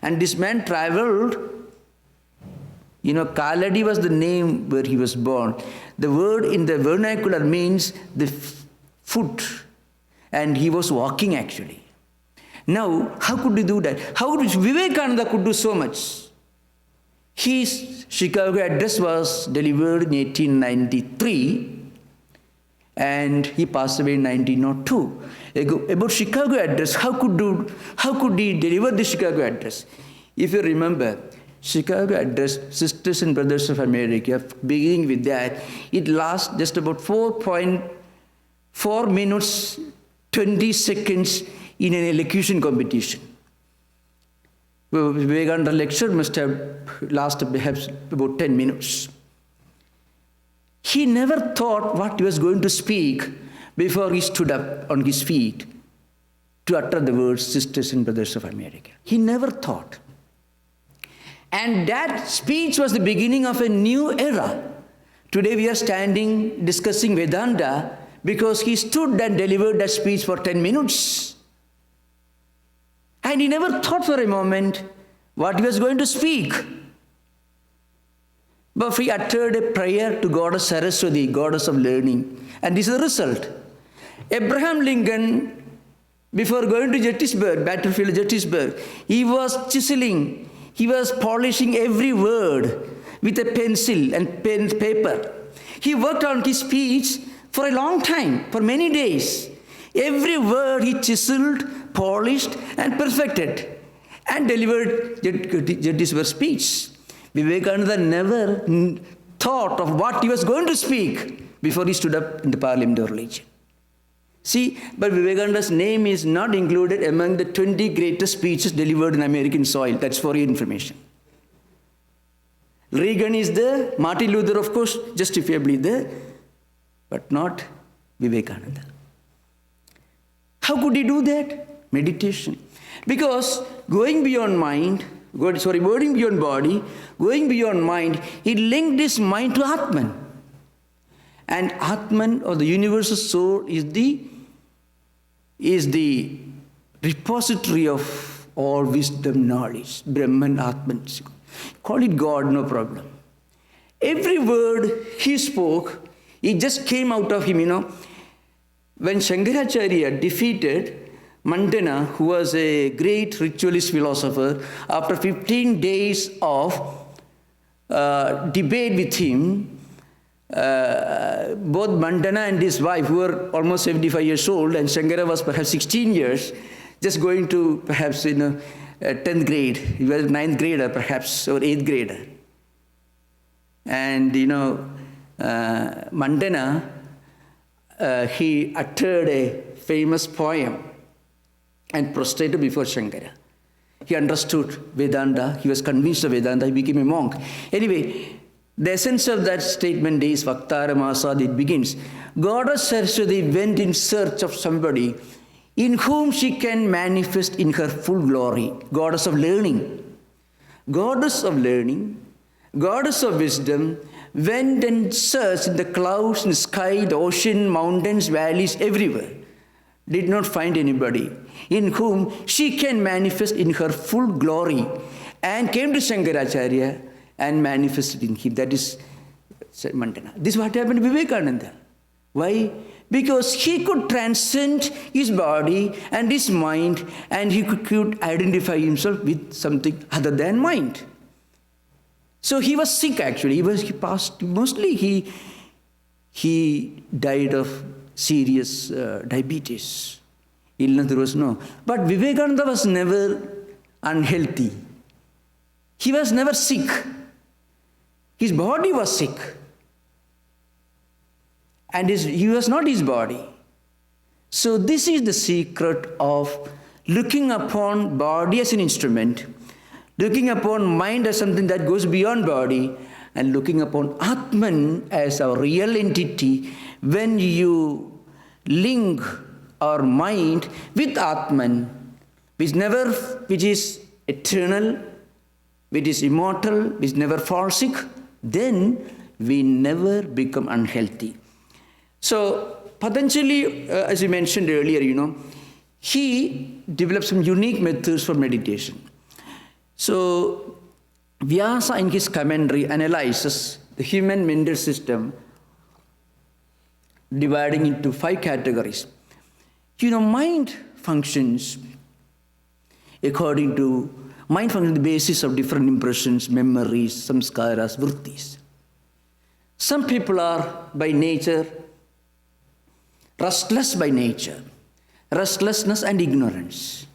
And this man traveled, Kaladi was the name where he was born. The word in the vernacular means the foot. And he was walking actually. Now, how could he do that? How did Vivekananda could do so much? His Chicago address was delivered in 1893 and he passed away in 1902. About Chicago address, how could he deliver the Chicago address? If you remember, Chicago address, Sisters and Brothers of America, beginning with that, it lasts just about 4 minutes, 20 seconds in an elocution competition. Vivekananda lecture must have lasted perhaps about 10 minutes. He never thought what he was going to speak before he stood up on his feet to utter the words Sisters and Brothers of America. He never thought. And that speech was the beginning of a new era. Today we are standing discussing Vedanta because he stood and delivered that speech for 10 minutes. And he never thought for a moment what he was going to speak. But he uttered a prayer to Goddess Saraswati, Goddess of learning. And this is the result. Abraham Lincoln, before going to Gettysburg, battlefield of Gettysburg, he was chiseling, he was polishing every word with a pencil and paper. He worked on his speech for a long time, for many days. Every word he chiseled, polished, and perfected, and delivered Gettysburg speech. Vivekananda never thought of what he was going to speak before he stood up in the Parliament of Religion. See, but Vivekananda's name is not included among the 20 greatest speeches delivered in American soil. That's for your information. Reagan is there, Martin Luther, of course, justifiably there, but not Vivekananda. How could he do that? Meditation. Because going beyond body, going beyond mind, he linked his mind to Atman. And Atman, or the universal soul, is the repository of all wisdom, knowledge. Brahman, Atman. Call it God, no problem. Every word he spoke, it just came out of him, When Shankaracharya defeated Mandana, who was a great ritualist philosopher, after 15 days of debate with him, both Mandana and his wife, who were almost 75 years old, and Shankara was perhaps 16 years, just going to perhaps 10th grade. He was 9th grader perhaps, or 8th grader. And Mandana, he uttered a famous poem and prostrated before Shankara. He understood Vedanta, he was convinced of Vedanta, he became a monk. Anyway, the essence of that statement is, Vaktara Masad, it begins, Goddess Saraswati went in search of somebody in whom she can manifest in her full glory. Goddess of learning. Goddess of learning, goddess of wisdom, went and searched in the clouds, in the sky, the ocean, mountains, valleys, everywhere. Did not find anybody in whom she can manifest in her full glory, and came to Shankaracharya and manifested in him. That is Mandana. This is what happened to Vivekananda. Why? Because he could transcend his body and his mind, and he could identify himself with something other than mind. So he was sick actually. He passed, mostly he died of serious diabetes. Illness there was no. But Vivekananda was never unhealthy. He was never sick. His body was sick. And he was not his body. So this is the secret of looking upon body as an instrument, looking upon mind as something that goes beyond body, and looking upon Atman as our real entity. When you link our mind with Atman, which is eternal, which is immortal, which never falls sick, then we never become unhealthy. So Patanjali, as we mentioned earlier, he developed some unique methods for meditation. So Vyasa in his commentary analyzes the human mental system, dividing into 5 categories. Mind functions on the basis of different impressions, memories, samskaras, vrittis. Some people are by nature restless by nature, restlessness and ignorance.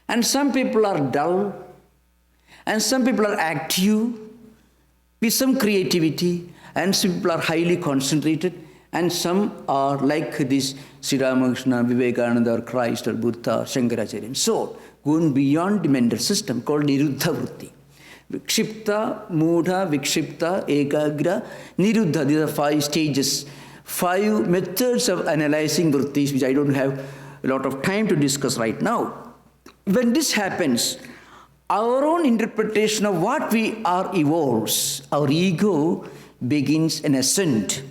And some people are dull, and some people are active with some creativity, and some people are highly concentrated, and some are like this Sri Ramakrishna, Vivekananda, or Christ, or Buddha, Shankaracharya, and so on, going beyond the mental system called Niruddha Vritti. Vikshipta, Mudha, Vikshipta, Ekagra, Niruddha. These are 5 stages, 5 methods of analyzing vrittis, which I don't have a lot of time to discuss right now. When this happens, our own interpretation of what we are evolves. Our ego begins an ascent.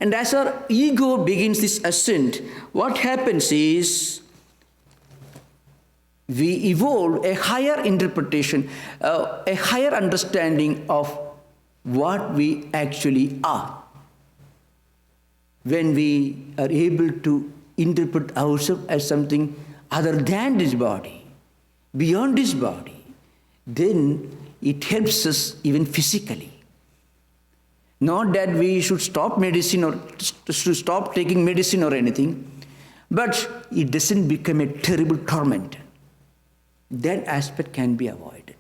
And as our ego begins this ascent, what happens is we evolve a higher interpretation, a higher understanding of what we actually are. When we are able to interpret ourselves as something other than this body, beyond this body, then it helps us even physically. Not that we should stop medicine or should stop taking medicine or anything, but it doesn't become a terrible torment. That aspect can be avoided.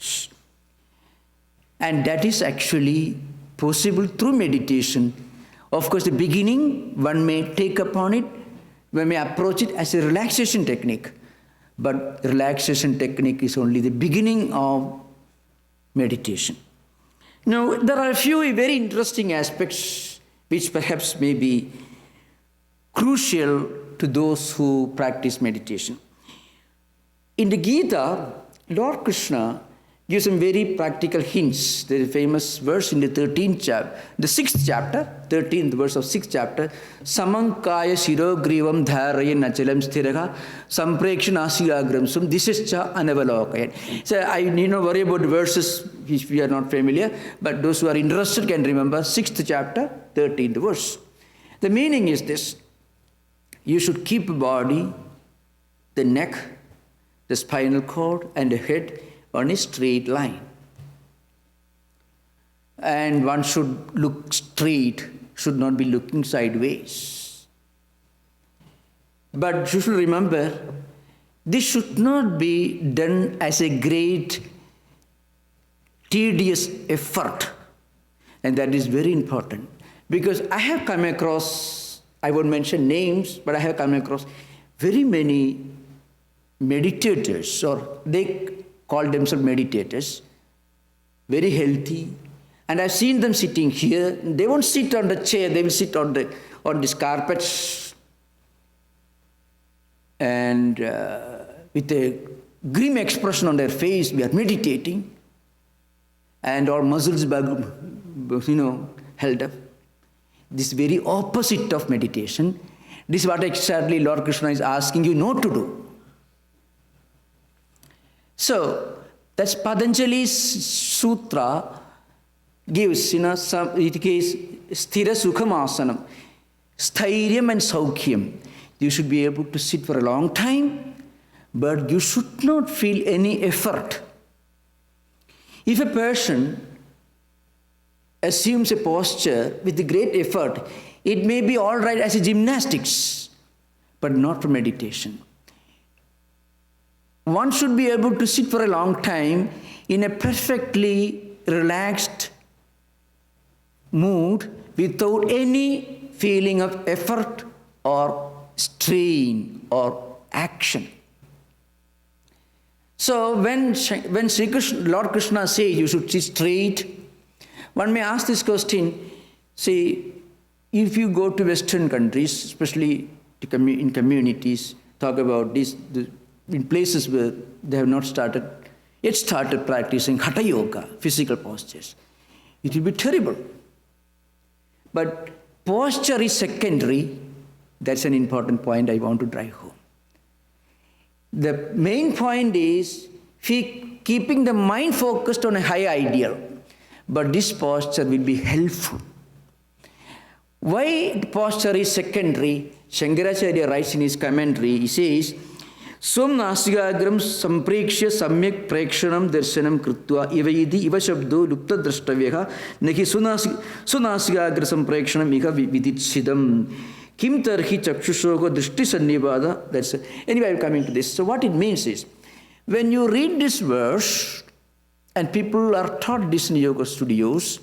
And that is actually possible through meditation. Of course, the beginning, one may take upon it, one may approach it as a relaxation technique. But relaxation technique is only the beginning of meditation. Now, there are a few very interesting aspects which perhaps may be crucial to those who practice meditation. In the Gita, Lord Krishna gives some very practical hints. There is a famous verse in the 13th chapter, the 6th chapter, 13th verse of 6th chapter, Samankaya shirogrivam dharayan achalam sthiraha samprekshan asiragram sum disischa anavalokayat. So I need not worry about the verses which we are not familiar, but those who are interested can remember 6th chapter, 13th verse. The meaning is this: you should keep the body, the neck, the spinal cord, and the head on a straight line. and one should look straight, should not be looking sideways. But you should remember, this should not be done as a great tedious effort, and that is very important, because I have come across, I won't mention names, but I have come across very many meditators, or they call themselves meditators, very healthy, and I've seen them sitting here. They won't sit on the chair, they will sit on this carpet, and with a grim expression on their face, we are meditating, and our muscles, held up. This very opposite of meditation. This is what exactly Lord Krishna is asking you not to do. So, that's Patanjali's sutra gives, it is sthira sukham asanam, sthiryam and saukhyam. You should be able to sit for a long time, but you should not feel any effort. If a person assumes a posture with great effort, it may be all right as a gymnastics, but not for meditation. One should be able to sit for a long time in a perfectly relaxed mood without any feeling of effort or strain or action. So when Lord Krishna says you should sit straight, one may ask this question, say, if you go to Western countries, especially in communities, talk about this, in places where they have not yet started practicing Hatha Yoga, physical postures, it will be terrible. But posture is secondary. That's an important point I want to drive home. The main point is keeping the mind focused on a high ideal, but this posture will be helpful. Why posture is secondary? Shankaracharya writes in his commentary, he says, Swam nasigagram samprekshya samyak prekshanam darshanam krutva ivayidi iva shabdo lupta drashtavyaha nahi sunasigagra samprekshanam iha viditsidam kim tarhi chakshushoga drishti sannivada. That's it. Anyway, I'm coming to this. So what it means is, when you read this verse, and people are taught this in yoga studios,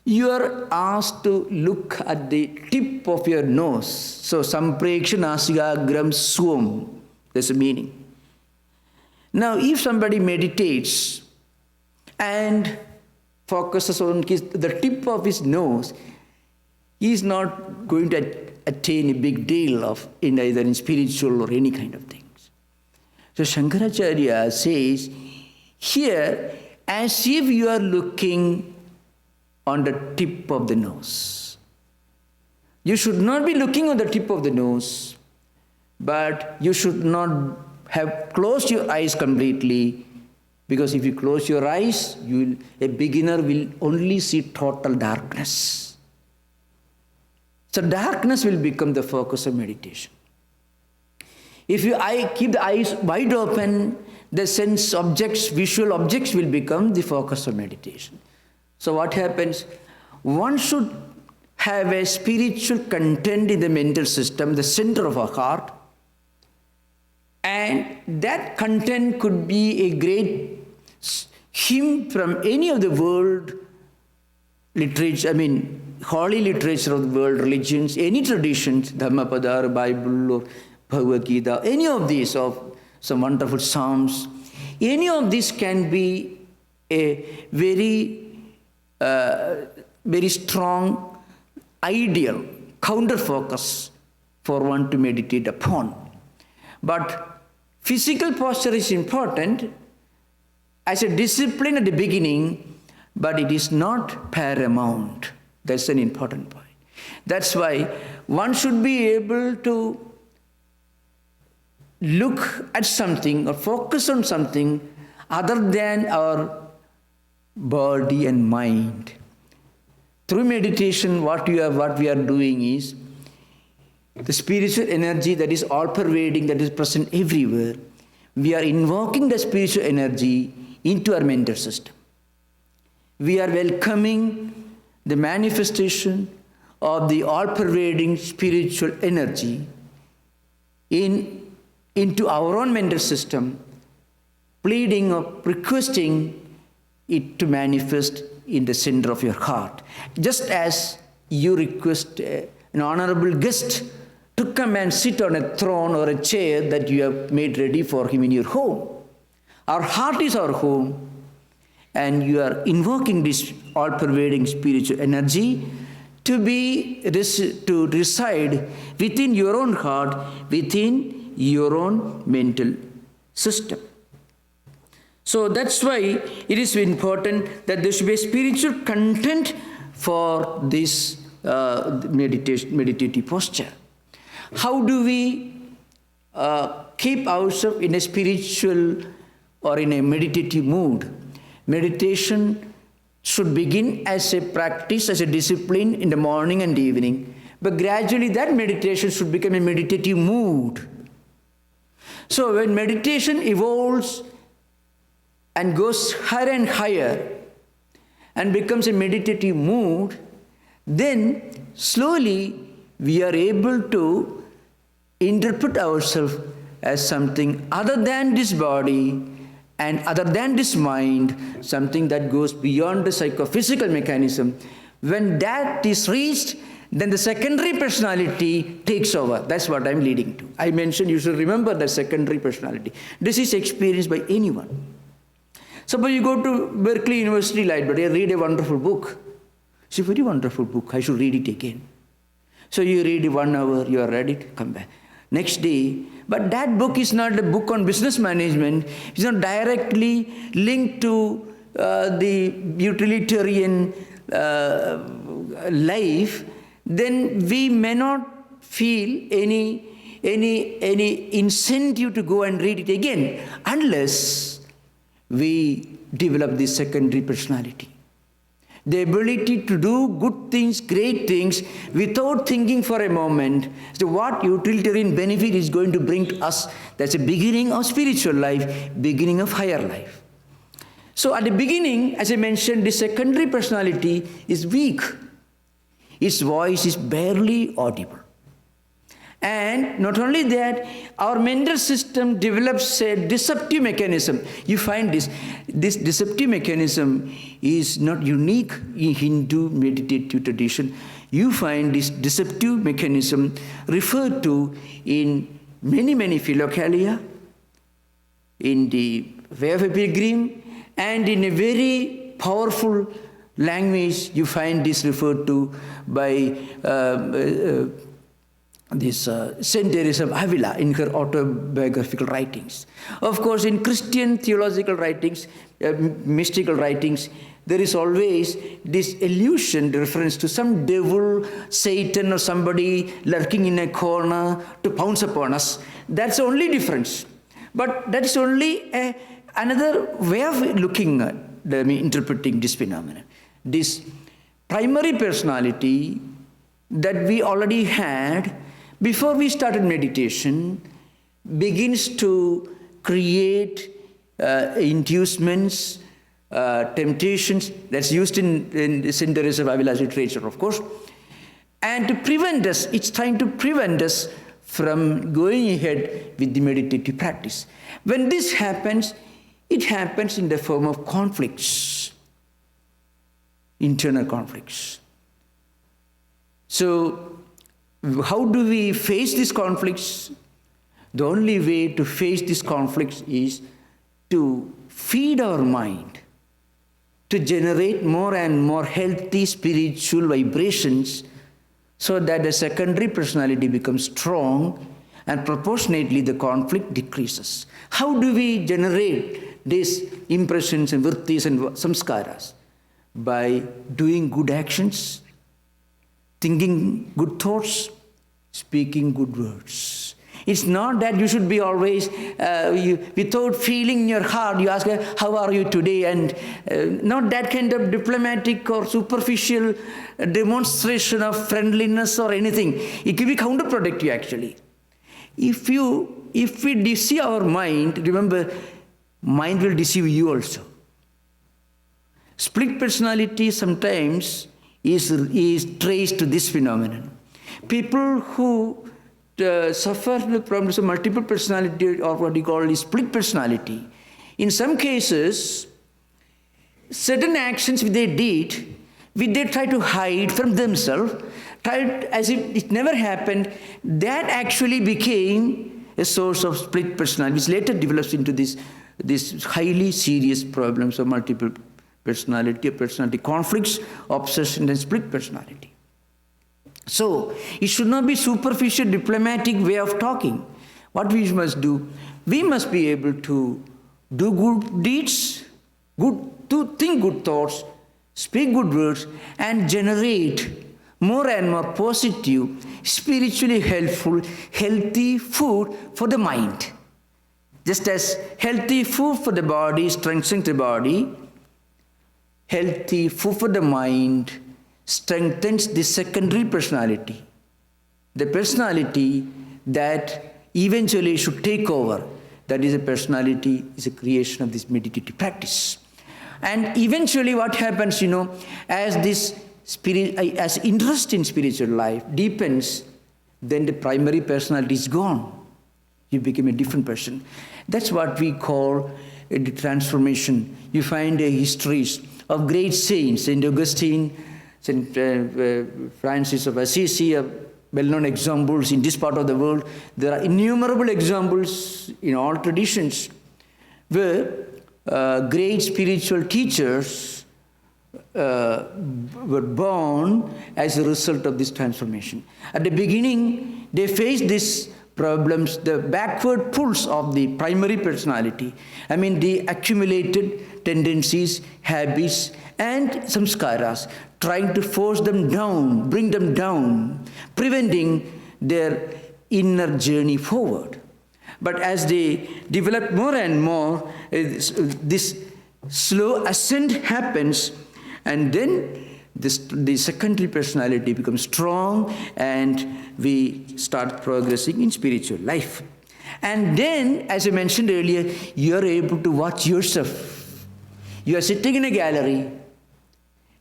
you are asked to look at the tip of your nose. So sampreksha nasigagram swam. There's a meaning. Now, if somebody meditates and focuses on the tip of his nose, he is not going to attain a big deal either in spiritual or any kind of things. So Shankaracharya says, here, as if you are looking on the tip of the nose. You should not be looking on the tip of the nose, but you should not have closed your eyes completely, because if you close your eyes, a beginner will only see total darkness. So darkness will become the focus of meditation. If you keep the eyes wide open, the sense objects, visual objects will become the focus of meditation. So what happens? One should have a spiritual content in the mental system, the center of our heart, and that content could be a great hymn from any of the world literature, holy literature of the world, religions, any traditions, Dhammapada or Bible or Bhagavad Gita, any of these, of some wonderful psalms, any of these can be a very, very strong ideal, counter focus for one to meditate upon. But physical posture is important as a discipline at the beginning, but it is not paramount. That's an important point. That's why one should be able to look at something or focus on something other than our body and mind. Through meditation, what we are doing is the spiritual energy that is all-pervading, that is present everywhere. We are invoking the spiritual energy into our mental system. we are welcoming the manifestation of the all-pervading spiritual energy into our own mental system, pleading or requesting it to manifest in the center of your heart. Just as you request an honorable guest to come and sit on a throne or a chair that you have made ready for him in your home. Our heart is our home, and you are invoking this all-pervading spiritual energy to reside within your own heart, within your own mental system. So that's why it is important that there should be a spiritual content for this meditative posture. How do we keep ourselves in a spiritual or in a meditative mood? Meditation should begin as a practice, as a discipline in the morning and evening, but gradually that meditation should become a meditative mood. So when meditation evolves and goes higher and higher and becomes a meditative mood, then slowly we are able to interpret ourselves as something other than this body and other than this mind, something that goes beyond the psychophysical mechanism. When that is reached, then the secondary personality takes over. That's what I'm leading to. I mentioned you should remember the secondary personality. This is experienced by anyone. Suppose you go to Berkeley University Library and read a wonderful book. It's a very wonderful book. I should read it again. So you read it 1 hour, you are ready to come back. Next day, but that book is not a book on business management. It's not directly linked to the utilitarian life. Then we may not feel any incentive to go and read it again unless we develop this secondary personality. The ability to do good things, great things, without thinking for a moment as to what utilitarian benefit is going to bring to us. That's the beginning of spiritual life, beginning of higher life. So at the beginning, as I mentioned, the secondary personality is weak. Its voice is barely audible. And not only that, our mental system develops a deceptive mechanism. You find this deceptive mechanism is not unique in Hindu meditative tradition. You find this deceptive mechanism referred to in many philokalia, in the Way of a Pilgrim, and in a very powerful language you find this referred to by Saint Teresa of Avila in her autobiographical writings. Of course, in Christian theological writings, mystical writings, there is always this illusion, the reference to some devil, Satan, or somebody lurking in a corner to pounce upon us. That's the only difference. But that is only another way of looking at interpreting this phenomenon. This primary personality that we already had before we started meditation begins to create inducements, temptations, that's used in Saint Teresa of Avila's literature, of course, and to prevent us, it's trying to prevent us from going ahead with the meditative practice. When this happens, it happens in the form of conflicts, internal conflicts. So, how do we face these conflicts? The only way to face these conflicts is to feed our mind, to generate more and more healthy spiritual vibrations so that the secondary personality becomes strong and proportionately the conflict decreases. How do we generate these impressions and vrittis and samskaras? By doing good actions, thinking good thoughts, speaking good words. It's not that you should be always, without feeling in your heart, you ask, how are you today? And not that kind of diplomatic or superficial demonstration of friendliness or anything. It can be counterproductive actually. If we deceive our mind, remember, mind will deceive you also. Split personality sometimes is traced to this phenomenon. People who suffer with problems of multiple personality, or what you call is split personality, in some cases, certain actions which they did, which they try to hide from themselves, as if it never happened, that actually became a source of split personality, which later develops into this highly serious problems of multiple personality, personality conflicts, obsession, and split personality. So, it should not be superficial diplomatic way of talking. What we must do, we must be able to do good deeds, to think good thoughts, speak good words, and generate more and more positive, spiritually helpful, healthy food for the mind. Just as healthy food for the body strengthens the body, healthy food for the mind strengthens the secondary personality, the personality that eventually should take over. That is a personality, is a creation of this meditative practice. And eventually what happens, as interest in spiritual life deepens, then the primary personality is gone. You become a different person. That's what we call the transformation. You find histories of great saints, St. Augustine, St. Francis of Assisi, well-known examples in this part of the world. There are innumerable examples in all traditions where great spiritual teachers were born as a result of this transformation. At the beginning, they faced these problems, the backward pulls of the primary personality. The accumulated tendencies, habits, and samskaras, trying to force them down, bring them down, preventing their inner journey forward. But as they develop more and more, this slow ascent happens, and then the secondary personality becomes strong, and we start progressing in spiritual life. And then, as I mentioned earlier, you are able to watch yourself. You are sitting in a gallery,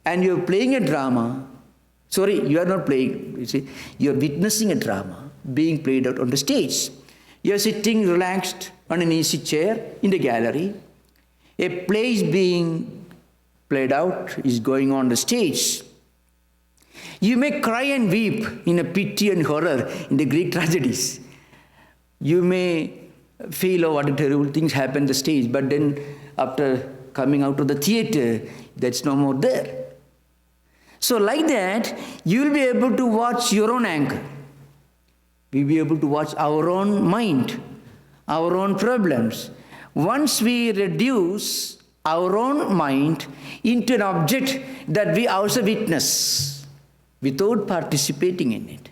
and you are playing a drama. Sorry, you are not playing. You are witnessing a drama being played out on the stage. You are sitting relaxed on an easy chair in the gallery. A play is being played out, is going on the stage. You may cry and weep in a pity and horror in the Greek tragedies. You may feel, oh, what a terrible things happen on the stage, but then after coming out of the theater, that's no more there. So like that, you will be able to watch your own anger. We will be able to watch our own mind, our own problems. Once we reduce our own mind into an object that we also witness without participating in it,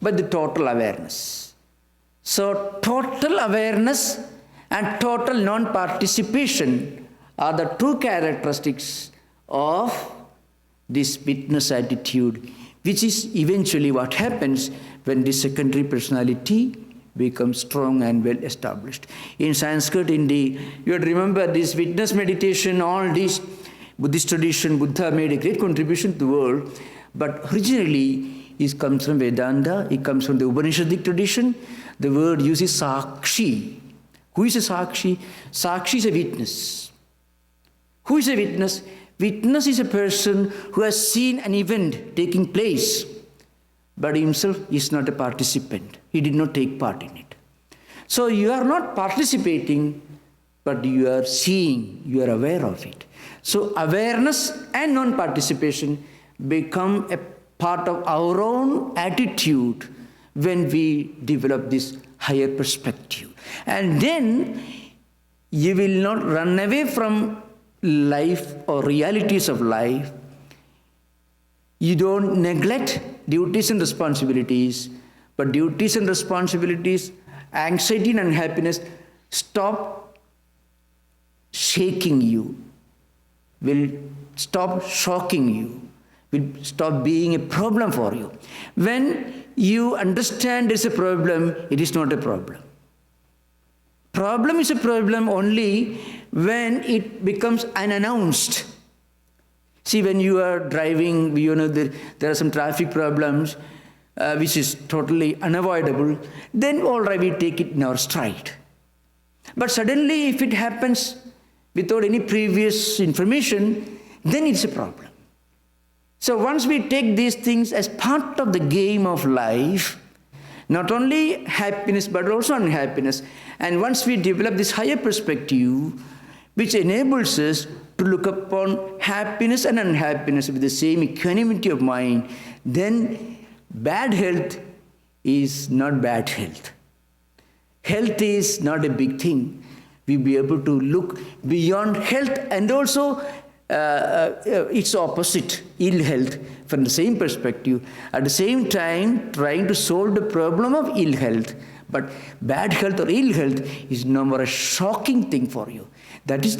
but the total awareness. So total awareness and total non-participation are the two characteristics of this witness attitude, which is eventually what happens when the secondary personality becomes strong and well established. In Sanskrit, you have to remember this witness meditation, all this Buddhist tradition, Buddha made a great contribution to the world, but originally it comes from Vedanta, it comes from the Upanishadic tradition. The word uses sakshi. Who is a sakshi? Sakshi is a witness. Who is a witness? Witness is a person who has seen an event taking place, but himself is not a participant. He did not take part in it. So you are not participating, but you are seeing, you are aware of it. So awareness and non-participation become a part of our own attitude when we develop this higher perspective. And then you will not run away from life or realities of life. You don't neglect duties and responsibilities, but duties and responsibilities, anxiety and unhappiness stop shaking you, will stop shocking you, will stop being a problem for you. When you understand there's a problem, it is not a problem. Problem is a problem only when it becomes unannounced. See, when you are driving, there are some traffic problems, which is totally unavoidable, then all right, we take it in our stride. But suddenly, if it happens without any previous information, then it's a problem. So once we take these things as part of the game of life, not only happiness but also unhappiness, and once we develop this higher perspective, which enables us to look upon happiness and unhappiness with the same equanimity of mind, then bad health is not bad health. Health is not a big thing. We'll be able to look beyond health and also its opposite, ill health, from the same perspective. At the same time, trying to solve the problem of ill health. But bad health or ill health is no more a shocking thing for you. That is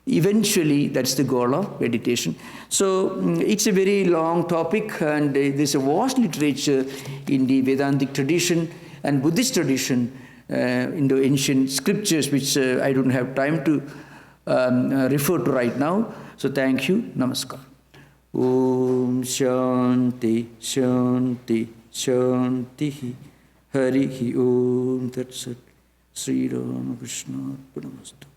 eventually, that's the goal of meditation. So it's a very long topic, and there's a vast literature in the Vedantic tradition and Buddhist tradition, in the ancient scriptures, which I don't have time to refer to right now. So thank you. Namaskar. Om Shanti Shanti Shanti Harihi Om Tat Sat Sri Ramakrishna Arpanamastu.